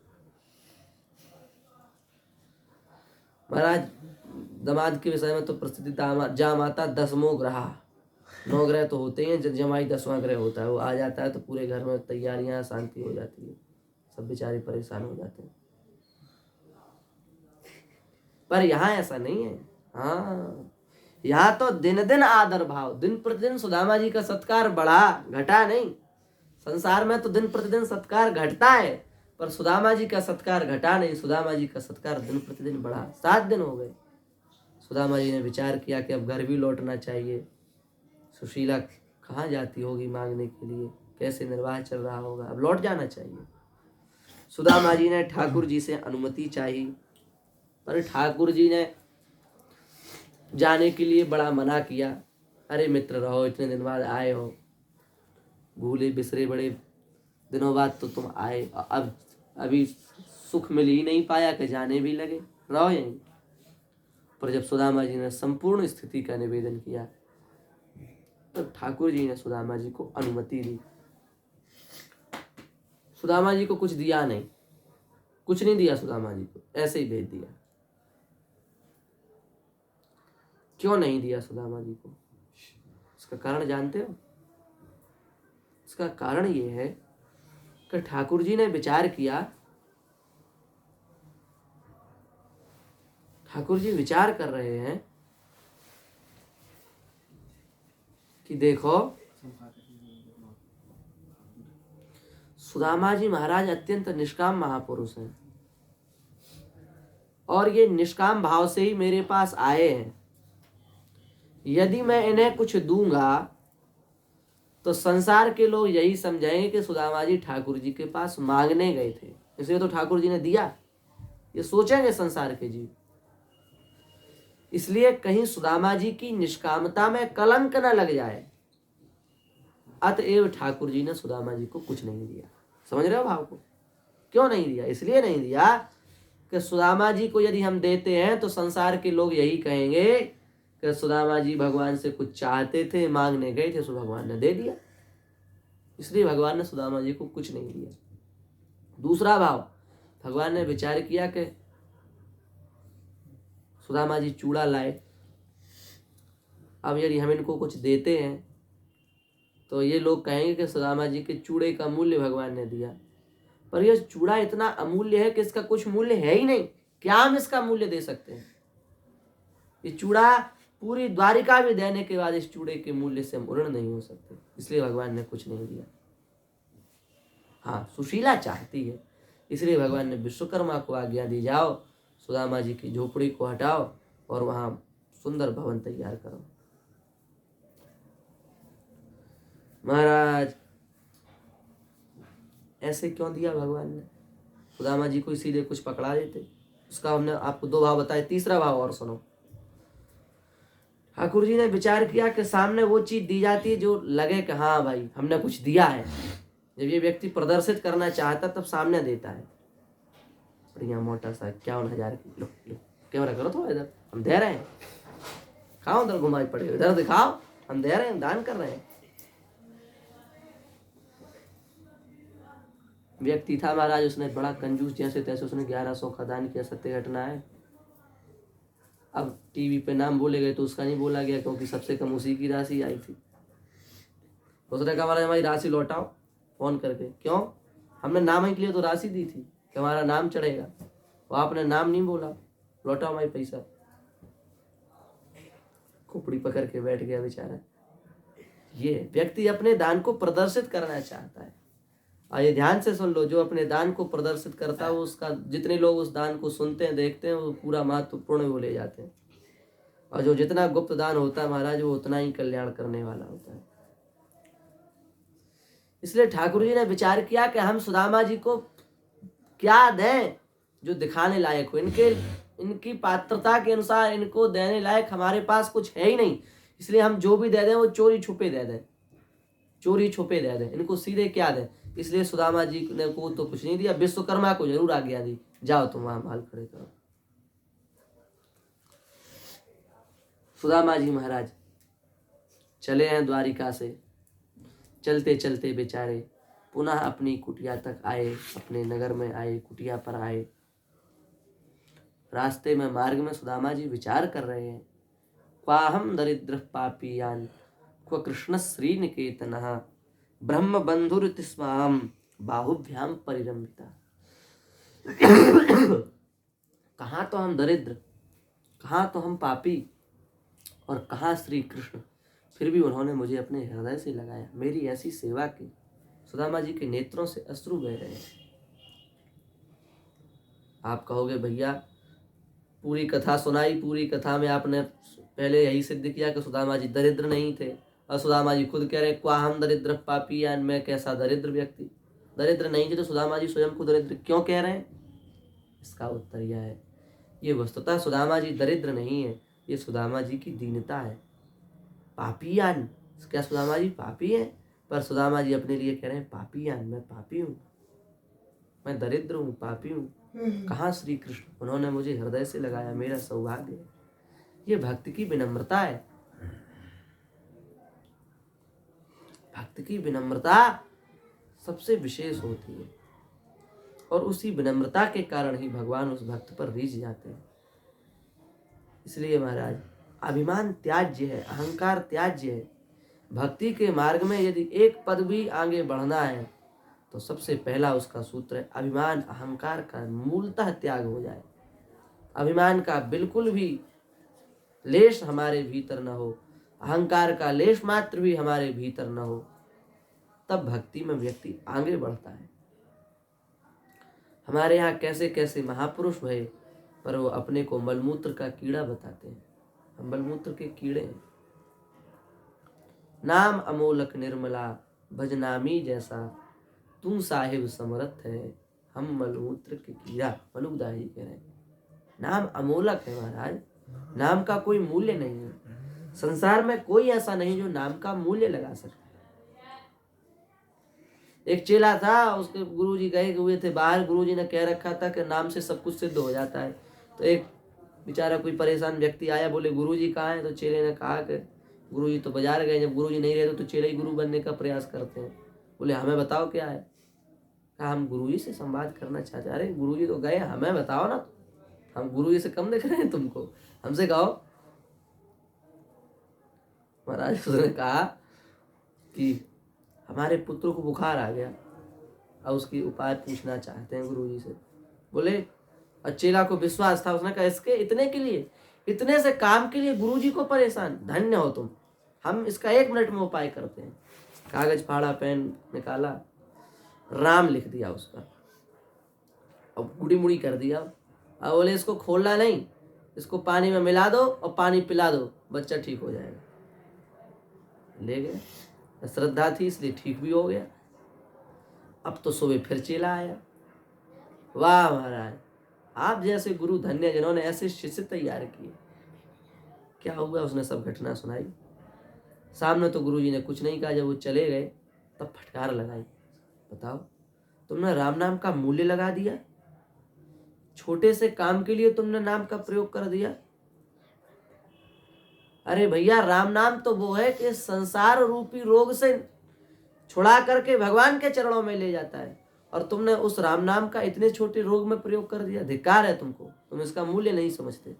महाराज दामाद के विषय में तो प्रसिद्धि जा माता 10 ग्रह, 9 ग्रह तो होते ही हैं, जमाई 10वां ग्रह होता है। वो आ जाता है तो पूरे घर में तैयारियां, शांति हो जाती है, सब बेचारे परेशान हो जाते हैं। पर यहाँ ऐसा नहीं है। हाँ, यहाँ तो दिन दिन आदर भाव, दिन प्रतिदिन सुदामा जी का सत्कार बढ़ा, घटा नहीं। संसार में तो दिन प्रतिदिन सत्कार घटता है, पर सुदामा जी का सत्कार घटा नहीं, सुदामा जी का सत्कार दिन प्रतिदिन बढ़ा। 7 दिन हो गए, सुदामा जी ने विचार किया कि अब घर भी लौटना चाहिए। सुशीला कहाँ जाती होगी मांगने के लिए, कैसे निर्वाह चल रहा होगा, अब लौट जाना चाहिए। सुदामा जी ने ठाकुर जी से अनुमति चाही, पर ठाकुर जी ने जाने के लिए बड़ा मना किया। अरे मित्र रहो, इतने दिन बाद आए हो, भूले बिसरे बड़े दिनों बाद तो तुम आए, अब अभी सुख मिल ही नहीं पाया कि जाने भी लगे, रहो यहीं। पर जब सुदामा जी ने संपूर्ण स्थिति का निवेदन किया तो ठाकुर जी ने सुदामा जी को अनुमति दी। सुदामा जी को कुछ दिया नहीं, कुछ नहीं दिया सुदामा जी को, ऐसे ही भेज दिया। क्यों नहीं दिया सुदामा जी को? इसका कारण जानते हो? इसका कारण ये है कि ठाकुर जी ने विचार किया, ठाकुर जी विचार कर रहे हैं कि देखो सुदामा जी महाराज अत्यंत निष्काम महापुरुष हैं, और ये निष्काम भाव से ही मेरे पास आए हैं। यदि मैं इन्हें कुछ दूंगा तो संसार के लोग यही समझेंगे कि सुदामा जी ठाकुर जी के पास मांगने गए थे, इसलिए तो ठाकुर जी ने दिया, ये सोचेंगे संसार के जीव। इसलिए कहीं सुदामा जी की निष्कामता में कलंक न लग जाए, अतएव ठाकुर जी ने सुदामा जी को कुछ नहीं दिया। समझ रहे हो भाव को? क्यों नहीं दिया? इसलिए नहीं दिया कि सुदामा जी को यदि हम देते हैं तो संसार के लोग यही कहेंगे कि सुदामा जी भगवान से कुछ चाहते थे, मांगने गए थे, सो भगवान ने दे दिया। इसलिए भगवान ने सुदामा जी को कुछ नहीं दिया। दूसरा भाव, भगवान ने विचार किया कि सुदामा जी चूड़ा लाए, अब यदि हम इनको कुछ देते हैं तो ये लोग कहेंगे कि सुदामा जी के चूड़े का मूल्य भगवान ने दिया, पर यह चूड़ा इतना अमूल्य है कि इसका कुछ मूल्य है ही नहीं, क्या हम इसका मूल्य दे सकते हैं? ये चूड़ा पूरी द्वारिका भी देने के बाद इस चूड़े के मूल्य से हम ऋण नहीं हो सकते, इसलिए भगवान ने कुछ नहीं दिया। हाँ, सुशीला चाहती है, इसलिए भगवान ने विश्वकर्मा को आज्ञा दी, जाओ सुदामा जी की झोपड़ी को हटाओ और वहां सुंदर भवन तैयार करो। महाराज ऐसे क्यों दिया भगवान ने? सुदामा जी को इसीलिए कुछ पकड़ा देते। उसका हमने आपको 2 भाव बताए, तीसरा भाव और सुनो। ठाकुर जी ने विचार किया कि सामने वो चीज दी जाती है जो लगे कि हाँ भाई हमने कुछ दिया है। जब ये व्यक्ति प्रदर्शित करना चाहता तब सामने देता है। बढ़िया मोटा सा 51,000 की, लो लो कैमरा करो थोड़ा इधर, हम दे रहे हैं, खाओ उधर घुमाई पड़े, इधर दिखाओ, हम दे रहे हैं, दान कर रहे हैं। व्यक्ति था महाराज, उसने बड़ा कंजूस, जैसे तैसे उसने 1100 का दान किया, सत्य घटना है। अब टीवी पे नाम बोले गए तो उसका नहीं बोला गया, क्योंकि सबसे कम उसी की राशि आई थी। उसने कहा महाराज हमारी राशि लौटाओ, फोन करके। क्यों? हमने नाम ही के लिए तो राशि दी थी कि हमारा नाम चढ़ेगा, वो आपने नाम नहीं बोला, लौटाओ हमारी पैसा। खोपड़ी पकड़ के बैठ गया बेचारा। ये व्यक्ति अपने दान को प्रदर्शित करना चाहता है। और ये ध्यान से सुन लो, जो अपने दान को प्रदर्शित करता है उसका, जितने लोग उस दान को सुनते हैं, देखते हैं, वो पूरा महत्वपूर्ण वो ले जाते हैं। और जो जितना गुप्त दान होता है महाराज, वो उतना ही कल्याण करने वाला होता है। इसलिए ठाकुर जी ने विचार किया कि हम सुदामा जी को क्या दें जो दिखाने लायक हो। इनकी पात्रता के अनुसार इनको देने लायक हमारे पास कुछ है ही नहीं, इसलिए हम जो भी दे दें वो चोरी छुपे दे दें, चोरी छुपे दे दें, इनको सीधे क्या दें। इसलिए सुदामा जी ने को तो कुछ नहीं दिया, विश्वकर्मा को जरूर आज्ञा दी, जाओ तुम वहां माल खड़े करो। सुदामा जी महाराज चले हैं द्वारिका से। चलते चलते बेचारे पुनः अपनी कुटिया तक आए, अपने नगर में आए, कुटिया पर आए। रास्ते में मार्ग में सुदामा जी विचार कर रहे हैं, क्वाहम दरिद्र पापीयान क्व कृष्ण श्री निकेतनः ब्रह्म बंधुरिति स्वाम बाहुभ्याम परिरमिता। कहाँ तो हम दरिद्र, कहाँ तो हम पापी, और कहाँ श्री कृष्ण, फिर भी उन्होंने मुझे अपने हृदय से लगाया, मेरी ऐसी सेवा की। सुदामा जी के नेत्रों से अश्रु बह रहे हैं। आप कहोगे भैया पूरी कथा सुनाई, पूरी कथा में आपने पहले यही सिद्ध किया कि सुदामा जी दरिद्र नहीं थे, और सुदामा जी खुद कह रहे क्वा हम दरिद्र पापी, या मैं कैसा दरिद्र व्यक्ति। दरिद्र नहीं थे तो सुदामा जी स्वयं को दरिद्र क्यों कह रहे हैं? इसका उत्तर यह है, ये वस्तुतः सुदामा जी दरिद्र नहीं है, ये सुदामा जी की दीनता है। पापीयान, क्या सुदामा जी पापी हैं? पर सुदामा जी अपने लिए कह रहे हैं पापीयान, मैं पापी हूँ, मैं दरिद्र हूँ, पापी हूँ। कहाँ श्री कृष्ण, उन्होंने मुझे हृदय से लगाया, मेरा सौभाग्य है। ये भक्ति की विनम्रता है। भक्ति की विनम्रता सबसे विशेष होती है, और उसी विनम्रता के कारण ही भगवान उस भक्त पर रीझ जाते हैं। इसलिए महाराज अभिमान त्याज्य है, अहंकार त्याज्य है। भक्ति के मार्ग में यदि एक पद भी आगे बढ़ना है तो सबसे पहला उसका सूत्र है अभिमान अहंकार का मूलतः त्याग हो जाए। अभिमान का बिल्कुल भी लेश हमारे भीतर न हो, अहंकार का लेश मात्र भी हमारे भीतर न हो, तब भक्ति में व्यक्ति आगे बढ़ता है। हमारे यहाँ कैसे कैसे महापुरुष भये, पर वो अपने को मलमूत्र का कीड़ा बताते हैं। हम मलमूत्र के कीड़े हैं। नाम अमोलक निर्मला भजनामी जैसा, तू साहिब समर्थ है, हम मलमूत्र के कीड़ा। मलुकदास जी कह रहे हैं नाम अमोलक है महाराज, नाम का कोई मूल्य नहीं है। संसार में कोई ऐसा नहीं जो नाम का मूल्य लगा सके। एक चेला था, उसके गुरुजी गए हुए थे बाहर, गुरुजी ने कह रखा था कि नाम से सब कुछ सिद्ध हो जाता है। तो एक बेचारा कोई परेशान व्यक्ति आया, बोले गुरुजी कहाँ है? तो चेले ने कहा कि गुरुजी तो बाजार गए। जब गुरुजी नहीं रहते तो चेले ही गुरु बनने का प्रयास करते हैं। बोले हमें बताओ क्या है? कहा हम गुरुजी से संवाद करना चाहते। अरे गुरुजी तो गए, हमें बताओ ना, हम गुरुजी से कम दिख रहे हैं तुमको, हमसे कहो। महाराज उसने कहा कि हमारे पुत्र को बुखार आ गया और उसकी उपाय पूछना चाहते हैं गुरुजी से। बोले, और चेला को विश्वास था, उसने कहा इसके इतने के लिए, इतने से काम के लिए गुरुजी को परेशान, धन्य हो तुम, हम इसका 1 मिनट में उपाय करते हैं। कागज फाड़ा, पेन निकाला, राम लिख दिया उस पर और गुड़ी मुड़ी कर दिया। और बोले इसको खोलना नहीं, इसको पानी में मिला दो और पानी पिला दो, बच्चा ठीक हो जाएगा। ले गए, श्रद्धा थी इसलिए ठीक भी हो गया। अब तो सुबह फिर चेला आया। वाह महाराज, आप जैसे गुरु धन्य, जिन्होंने ऐसे शिष्य तैयार किए। क्या हुआ? उसने सब घटना सुनाई। सामने तो गुरुजी ने कुछ नहीं कहा। जब वो चले गए तब फटकार लगाई, बताओ तुमने राम नाम का मूल्य लगा दिया, छोटे से काम के लिए तुमने नाम का प्रयोग कर दिया। अरे भैया, राम नाम तो वो है कि संसार रूपी रोग से छुड़ा करके भगवान के चरणों में ले जाता है, और तुमने उस राम नाम का इतने छोटे रोग में प्रयोग कर दिया। धिक्कार है तुमको, तुम इसका मूल्य नहीं समझते।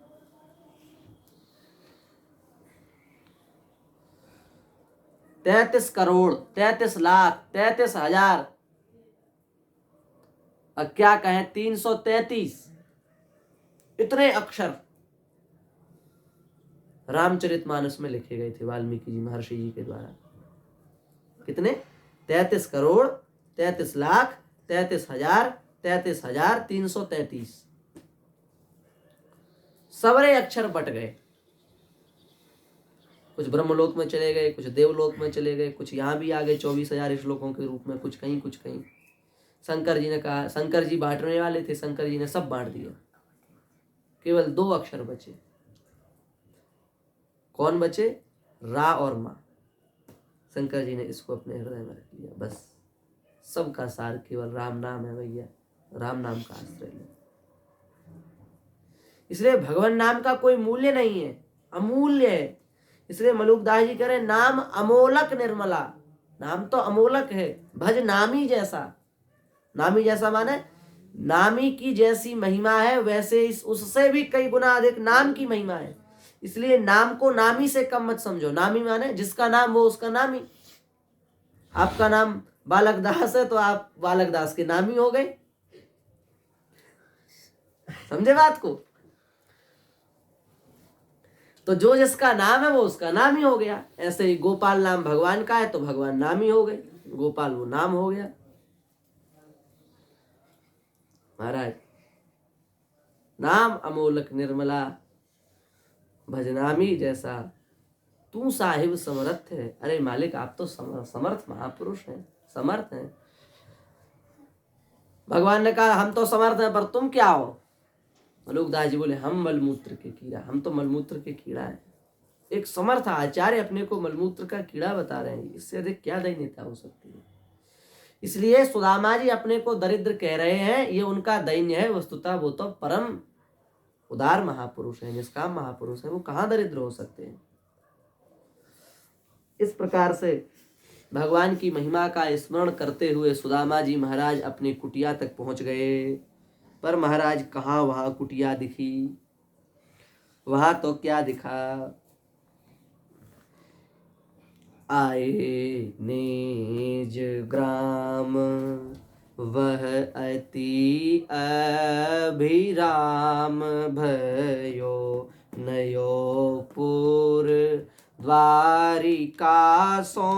33 करोड़ 33 लाख 33 हजार, अब क्या कहें, 333 इतने अक्षर रामचरितमानस में लिखे गए थे वाल्मीकि जी महर्षि जी के द्वारा। कितने? 33 करोड़ 33 लाख 33 हजार 33,333 सबरे अक्षर बट गए। कुछ ब्रह्मलोक में चले गए, कुछ देवलोक में चले गए, कुछ यहाँ भी आ गए 24,000 श्लोकों के रूप में, कुछ कहीं कुछ कहीं। शंकर जी ने कहा, शंकर जी बांटने वाले थे, शंकर जी ने सब बांट दिया, केवल 2 अक्षर बचे। कौन बचे? रा और मा। शंकर जी ने इसको अपने हृदय में रख लिया। बस सबका सार केवल राम नाम है भैया, राम नाम का आश्रय लो। इसलिए भगवान नाम का कोई मूल्य नहीं है, अमूल्य है। इसलिए मलुकदास जी कह रहे नाम अमोलक निर्मला। नाम तो अमोलक है, भज नामी जैसा। नामी जैसा माने नामी की जैसी महिमा है वैसे उससे भी कई गुना अधिक नाम की महिमा है। इसलिए नाम को नामी से कम मत समझो। नामी माने जिसका नाम वो उसका नामी। आपका नाम बालक दास है तो आप बालक दास के नामी हो गए। समझे बात को? तो जो जिसका नाम है वो उसका नाम ही हो गया। ऐसे ही गोपाल नाम भगवान का है तो भगवान नाम ही हो गए, गोपाल वो नाम हो गया। महाराज नाम अमोलक निर्मला भजनामी जैसा तू साहिब समर्थ है। अरे मालिक आप तो समर्थ महापुरुष हैं, समर्थ हैं। भगवान ने कहा हम तो समर्थ हैं पर तुम क्या हो? मलुकदास जी बोले हम मलमूत्र के कीड़ा, हम तो मलमूत्र के कीड़ा हैं। एक समर्थ आचार्य अपने को मलमूत्र का कीड़ा बता रहे हैं, इससे अधिक क्या दैन्यता हो सकती है? इसलिए सुदामा जी अपने को दरिद्र कह रहे हैं, ये उनका दैन्य है। वस्तुतः वो तो परम उदार महापुरुष है, निष्काम महापुरुष है, वो कहाँ दरिद्र हो सकते हैं? इस प्रकार से भगवान की महिमा का स्मरण करते हुए सुदामा जी महाराज अपनी कुटिया तक पहुंच गए। पर महाराज कहाँ वहां कुटिया दिखी? वहां तो क्या दिखा? आए निज ग्राम वह अति अभिराम भयो नयो पुर द्वारिका सो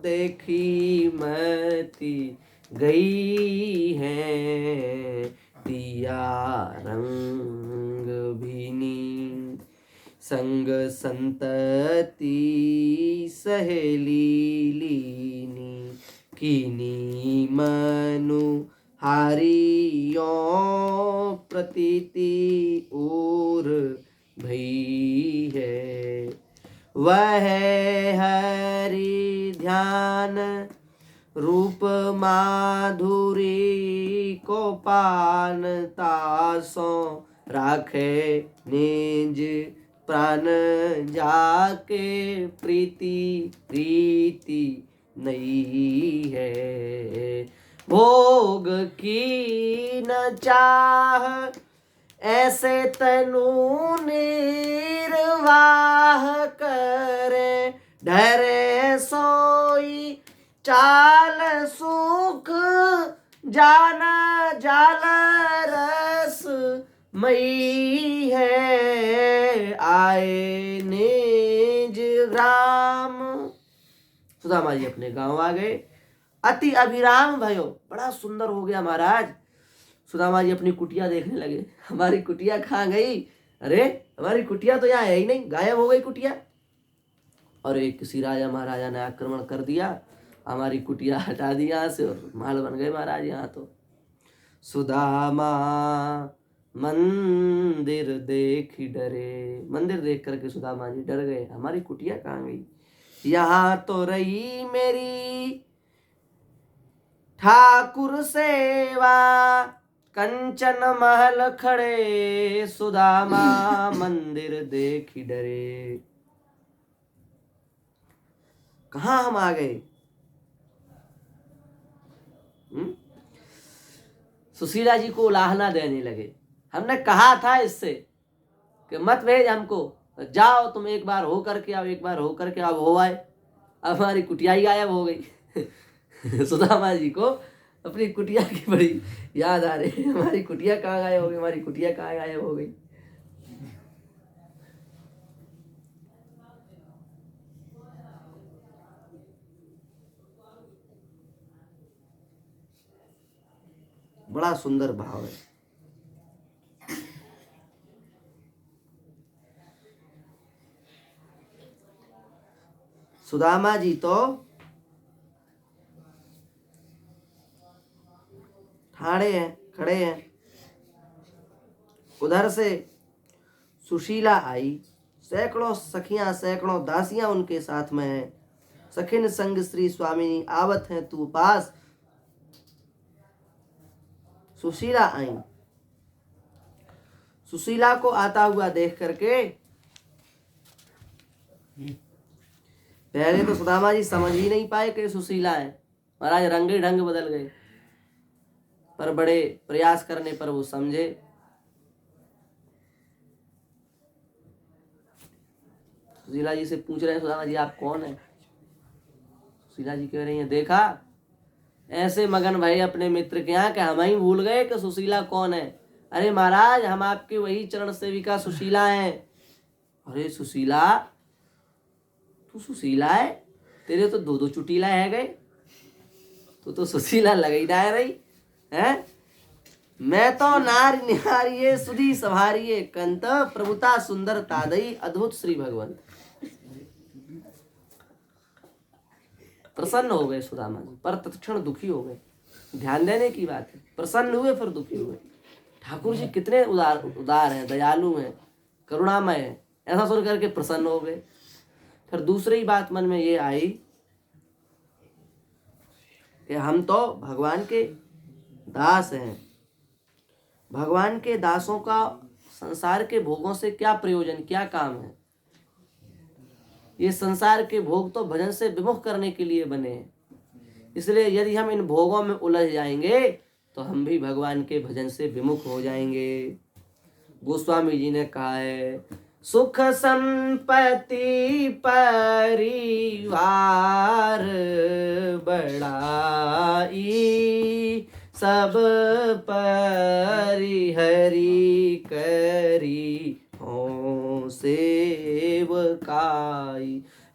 देखी मती गई है दिया रंग भीनी संग संतति सहेली लीनी कीनी मनु हारियों प्रतीति और भई है वह हरि ध्यान रूप माधुरी को पान तासो राखे निज प्राण जाके प्रीति रीति नहीं है भोग की न चाह ऐसे तनु निर्वाह करे डरे सोई चाल सुख जान जाल रस मई है आए निज ग्राम। सुदामा जी अपने गांव आ गए। अति अभिराम भयो, बड़ा सुंदर हो गया महाराज। सुदामा जी अपनी कुटिया देखने लगे, हमारी कुटिया कहाँ गई? अरे हमारी कुटिया तो यहाँ है ही नहीं, गायब हो गई कुटिया। और एक किसी राजा महाराजा ने आक्रमण कर दिया, हमारी कुटिया हटा दी यहाँ से और महल बन गए महाराज यहाँ तो। सुदामा मंदिर देख डरे, मंदिर देख करके सुदामा जी डर गए, हमारी कुटिया कहाँ गई? यहाँ तो रही मेरी ठाकुर सेवा कंचन महल खड़े सुदामा मंदिर देख डरे। कहाँ हम आ गए? सुशीला जी को उलाहना देने लगे। हमने कहा था इससे कि मत भेज हमको, जाओ तुम एक बार हो करके आओ, एक बार हो करके आओ। हो आए, अब हमारी कुटिया ही गायब हो गई। सुदामा जी को अपनी कुटिया की बड़ी याद आ रही है, हमारी कुटिया कहाँ गायब हो गई, हमारी कुटिया कहाँ गायब हो गई। बड़ा सुंदर भाव है। सुदामा जी तो ठाड़े हैं, खड़े हैं। उधर से सुशीला आई, सैकड़ों सखियां सैकड़ों दासियां उनके साथ में हैं। सखिन संग श्री स्वामिनी आवत हैं तू पास। सुशीला आई। सुशीला को आता हुआ देख करके पहले तो सुदामा जी समझ ही नहीं पाए कि सुशीला है। महाराज रंग ही ढंग बदल गए। पर बड़े प्रयास करने पर वो समझे। सुशीला जी से पूछ रहे हैं सुदामा जी आप कौन है। सुशीला जी कह रही हैं देखा ऐसे मगन भाई अपने मित्र के यहाँ कि हम ही भूल गए कि सुशीला कौन है। अरे महाराज हम आपके वही चरण सेविका सुशीला हैं। अरे सुशीला तू सुशीला है, तेरे तो दो दो चुटीला है गए, तो सुशीला लग ही ना रही है। मैं तो नार निहारिये सुधी सवारिये कंत प्रभुता सुंदर तादई अद्भुत श्री भगवंत। प्रसन्न हो गए सुदामा जी, पर तत्क्षण दुखी हो गए। ध्यान देने की बात है, प्रसन्न हुए फिर दुखी हुए। ठाकुर जी कितने उदार हैं, दयालु हैं, करुणामय हैं, ऐसा सुन करके प्रसन्न हो गए। फिर दूसरी बात मन में ये आई कि हम तो भगवान के दास हैं, भगवान के दासों का संसार के भोगों से क्या प्रयोजन, क्या काम है। ये संसार के भोग तो भजन से विमुख करने के लिए बने हैं। इसलिए यदि हम इन भोगों में उलझ जाएंगे तो हम भी भगवान के भजन से विमुख हो जाएंगे। गोस्वामी जी ने कहा है सुख संपत्ति परिवार बढ़ाई सब परिहरि करी हो सेवकाई।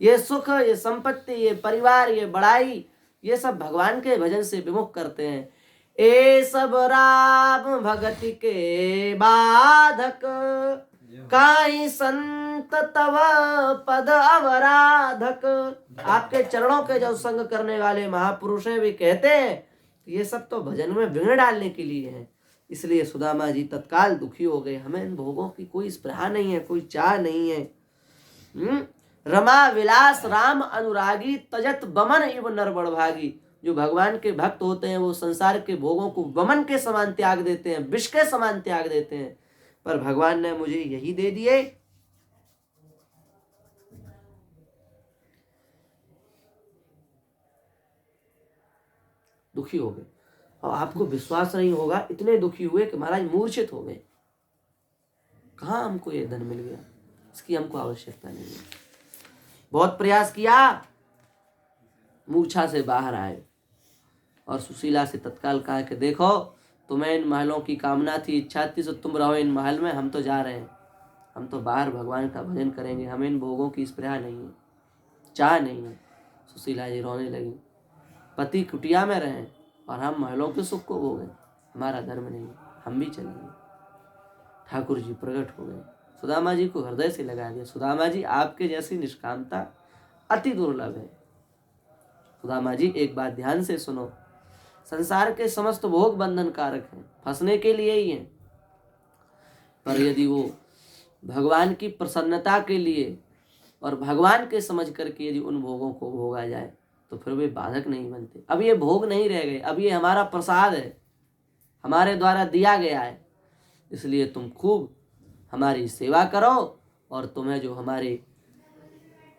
ये सुख, ये संपत्ति, ये परिवार, ये बड़ाई, ये सब भगवान के भजन से विमुख करते हैं। ए सब राम भगति के बाधक काई संत तव पद अवराधक। आपके चरणों के जो संग करने वाले महापुरुष हैं वे कहते हैं ये सब तो भजन में विघ्न डालने के लिए है। इसलिए सुदामा जी तत्काल दुखी हो गए। हमें इन भोगों की कोई स्पृहा नहीं है, कोई चाह नहीं है। रमा विलास राम अनुरागी तजत बमन इव नर बड़भागी। जो भगवान के भक्त होते हैं वो संसार के भोगों को बमन के समान त्याग देते हैं, विष के समान त्याग देते हैं। पर भगवान ने मुझे यही दे दिए। दुखी हो गए और आपको विश्वास नहीं होगा इतने दुखी हुए कि महाराज मूर्छित हो गए। कहाँ हमको ये धन मिल गया, इसकी हमको आवश्यकता नहीं है। बहुत प्रयास किया, मूर्छा से बाहर आए और सुशीला से तत्काल कहा कि देखो तुम्हें इन महलों की कामना थी, इच्छा थी, तो तुम रहो इन महल में, हम तो जा रहे हैं, हम तो बाहर भगवान का भजन करेंगे, हमें इन भोगों की स्पृहा नहीं है, चाह नहीं है। सुशीला जी रोने लगी। पति कुटिया में रहें और हम महलों के सुख को भोगें, हमारा धर्म नहीं, हम भी चलेंगे। ठाकुर जी प्रकट हो गए, सुदामा जी को हृदय से लगा दिया। सुदामा जी आपके जैसी निष्कामता अति दुर्लभ है। सुदामा जी एक बात ध्यान से सुनो, संसार के समस्त भोग बंधन कारक हैं, फंसने के लिए ही हैं। पर यदि वो भगवान की प्रसन्नता के लिए और भगवान के समझ करके यदि उन भोगों को भोगा जाए तो फिर वे बाधक नहीं बनते। अब ये भोग नहीं रह गए, अब ये हमारा प्रसाद है, हमारे द्वारा दिया गया है। इसलिए तुम खूब हमारी सेवा करो और तुम्हें जो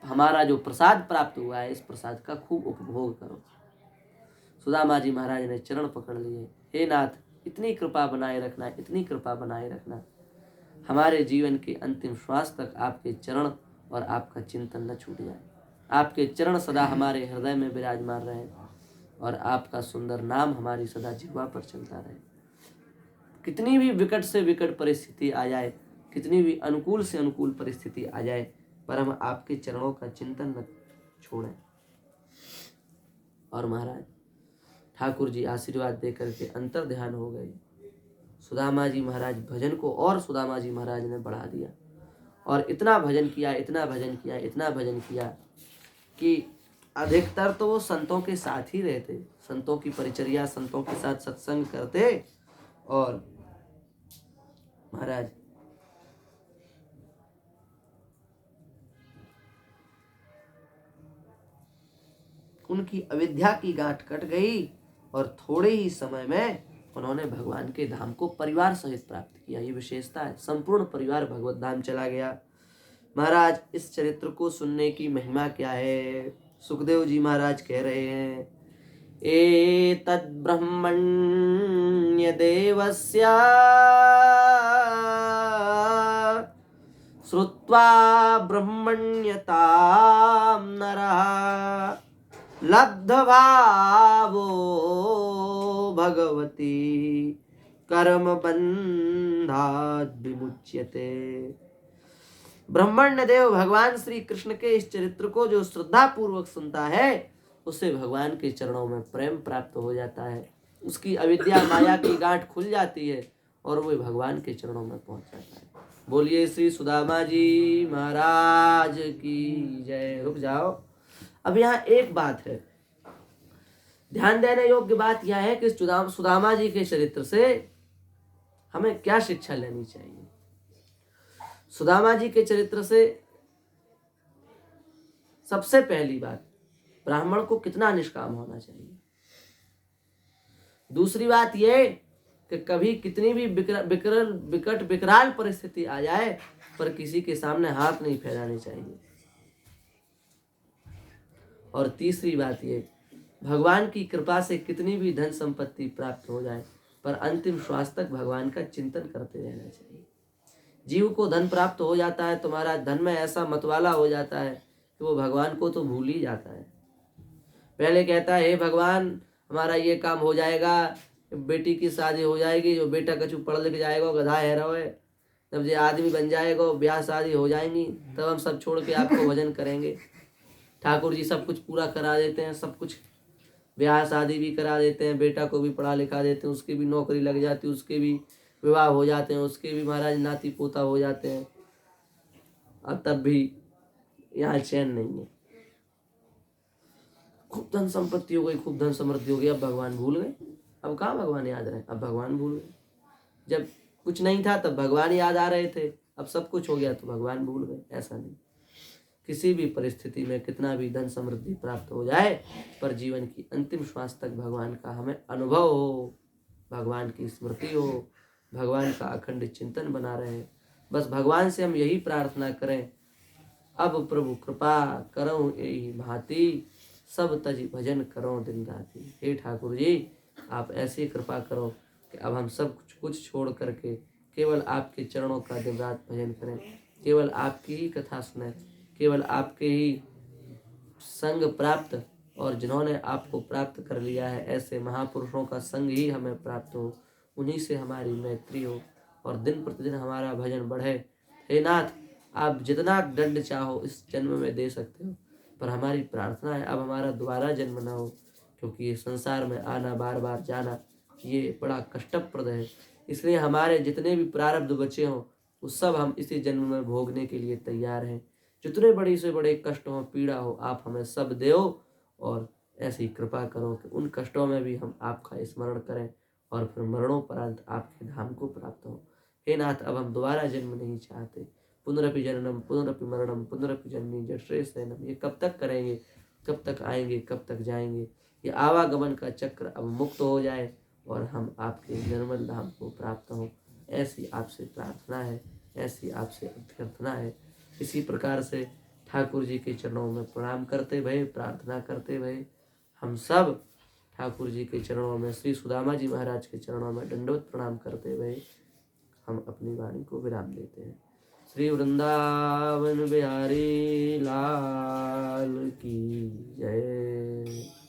हमारा जो प्रसाद प्राप्त हुआ है इस प्रसाद का खूब उपभोग करो। सुदामा जी महाराज ने चरण पकड़ लिए। हे नाथ इतनी कृपा बनाए रखना, इतनी कृपा बनाए रखना, हमारे जीवन के अंतिम श्वास तक आपके चरण और आपका चिंतन न छूट जाए। आपके चरण सदा हमारे हृदय में विराजमान रहे और आपका सुंदर नाम हमारी सदा जिह्वा पर चलता रहे। कितनी भी विकट से विकट परिस्थिति आ जाए, कितनी भी अनुकूल से अनुकूल परिस्थिति आ जाए, पर हम आपके चरणों का चिंतन न छोड़ें। और महाराज ठाकुर जी आशीर्वाद दे करके अंतर ध्यान हो गए। सुदामा जी महाराज भजन को और सुदामा जी महाराज ने बढ़ा दिया और इतना भजन किया, इतना भजन किया, इतना भजन किया कि अधिकतर तो वो संतों के साथ ही रहते, संतों की परिचर्या, संतों के साथ सत्संग करते और महाराज उनकी अविद्या की गांठ कट गई और थोड़े ही समय में उन्होंने भगवान के धाम को परिवार सहित प्राप्त किया। ये विशेषता है, संपूर्ण परिवार भगवत धाम चला गया। महाराज इस चरित्र को सुनने की महिमा क्या है। सुखदेव जी महाराज कह रहे हैं एतद्ब्रह्मण्य देवस्य श्रुत्वा ब्रह्मण्यतां नरः लब्धभावो भगवती कर्म बंधात् विमुच्यते। ब्रह्मण्य देव भगवान श्री कृष्ण के इस चरित्र को जो श्रद्धा पूर्वक सुनता है उसे भगवान के चरणों में प्रेम प्राप्त हो जाता है, उसकी अविद्या माया की गांठ खुल जाती है और वह भगवान के चरणों में पहुंच जाता है। बोलिए श्री सुदामा जी महाराज की जय। रुक जाओ, अब यहाँ एक बात है, ध्यान देने योग्य बात यह है कि सुदामा जी के चरित्र से हमें क्या शिक्षा लेनी चाहिए। सुदामा जी के चरित्र से सबसे पहली बात, ब्राह्मण को कितना निष्काम होना चाहिए। दूसरी बात यह कि कभी कितनी भी विकट विकराल परिस्थिति आ जाए पर किसी के सामने हाथ नहीं फैलाने चाहिए। और तीसरी बात यह, भगवान की कृपा से कितनी भी धन संपत्ति प्राप्त हो जाए पर अंतिम श्वास तक भगवान का चिंतन करते रहना चाहिए। जीव को धन प्राप्त हो जाता है, तुम्हारा धन में ऐसा मतवाला हो जाता है कि वो भगवान को तो भूल ही जाता है। पहले कहता है हे भगवान हमारा ये काम हो जाएगा, बेटी की शादी हो जाएगी, जो बेटा कछु पढ़ लिख जाएगा गधा है रहे, जब ये आदमी बन जाएगा ब्याह शादी हो जाएंगी तब हम सब छोड़ के आपको भजन करेंगे। ठाकुर जी सब कुछ पूरा करा देते हैं, सब कुछ ब्याह शादी भी करा देते हैं, बेटा को भी पढ़ा लिखा देते हैं, उसकी भी नौकरी लग जाती है, उसके भी विवाह हो जाते हैं, उसके भी महाराज नाती पोता हो जाते हैं, और तब भी यहाँ चैन नहीं है। खूब धन संपत्ति हो गई, खूब धन समृद्धि हो गई, अब भगवान भूल गए। अब कहाँ भगवान याद रहे, अब भगवान भूल गए। जब कुछ नहीं था तब भगवान याद आ रहे थे, अब सब कुछ हो गया तो भगवान भूल गए। ऐसा नहीं, किसी भी परिस्थिति में कितना भी धन समृद्धि प्राप्त हो जाए पर जीवन की अंतिम श्वास तक भगवान का हमें अनुभव हो, भगवान की स्मृति हो, भगवान का अखंड चिंतन बना रहे। बस भगवान से हम यही प्रार्थना करें, अब प्रभु कृपा करो यही भांति, सब तज भजन करो दिन राति। हे ठाकुर जी आप ऐसी कृपा करो कि अब हम सब कुछ छोड़ करके केवल आपके चरणों का दिन रात भजन करें, केवल आपकी ही कथा सुने, केवल आपके ही संग प्राप्त, और जिन्होंने आपको प्राप्त कर लिया है ऐसे महापुरुषों का संग ही हमें प्राप्त हो, उन्हीं से हमारी मैत्री हो और दिन प्रतिदिन हमारा भजन बढ़े। हे नाथ आप जितना दंड चाहो इस जन्म में दे सकते हो, पर हमारी प्रार्थना है अब हमारा दोबारा जन्म न हो, क्योंकि ये संसार में आना बार बार जाना ये बड़ा कष्टप्रद है। इसलिए हमारे जितने भी प्रारब्ध बचे हों वो सब हम इसी जन्म में भोगने के लिए तैयार हैं। जितने बड़ी से बड़े कष्ट हो पीड़ा हो आप हमें सब दो, और ऐसी कृपा करो कि उन कष्टों में भी हम आपका स्मरण करें और फिर मरणोपरांत आपके धाम को प्राप्त हो। हे नाथ अब हम दोबारा जन्म नहीं चाहते, पुनरपि जननम पुनरपि मरणम पुनरपि जननी जठरे शयनम, ये कब तक करेंगे, कब तक आएंगे, कब तक जाएंगे। ये आवागमन का चक्र अब मुक्त हो जाए और हम आपके निर्मल धाम को प्राप्त हों, ऐसी आपसे प्रार्थना है, ऐसी आपसे अभ्यर्थना है। इसी प्रकार से ठाकुर जी के चरणों में प्रणाम करते भये, प्रार्थना करते भये, हम सब ठाकुर जी के चरणों में, श्री सुदामा जी महाराज के चरणों में दंडवत प्रणाम करते भये हम अपनी वाणी को विराम देते हैं। श्री वृंदावन बिहारी लाल की जय।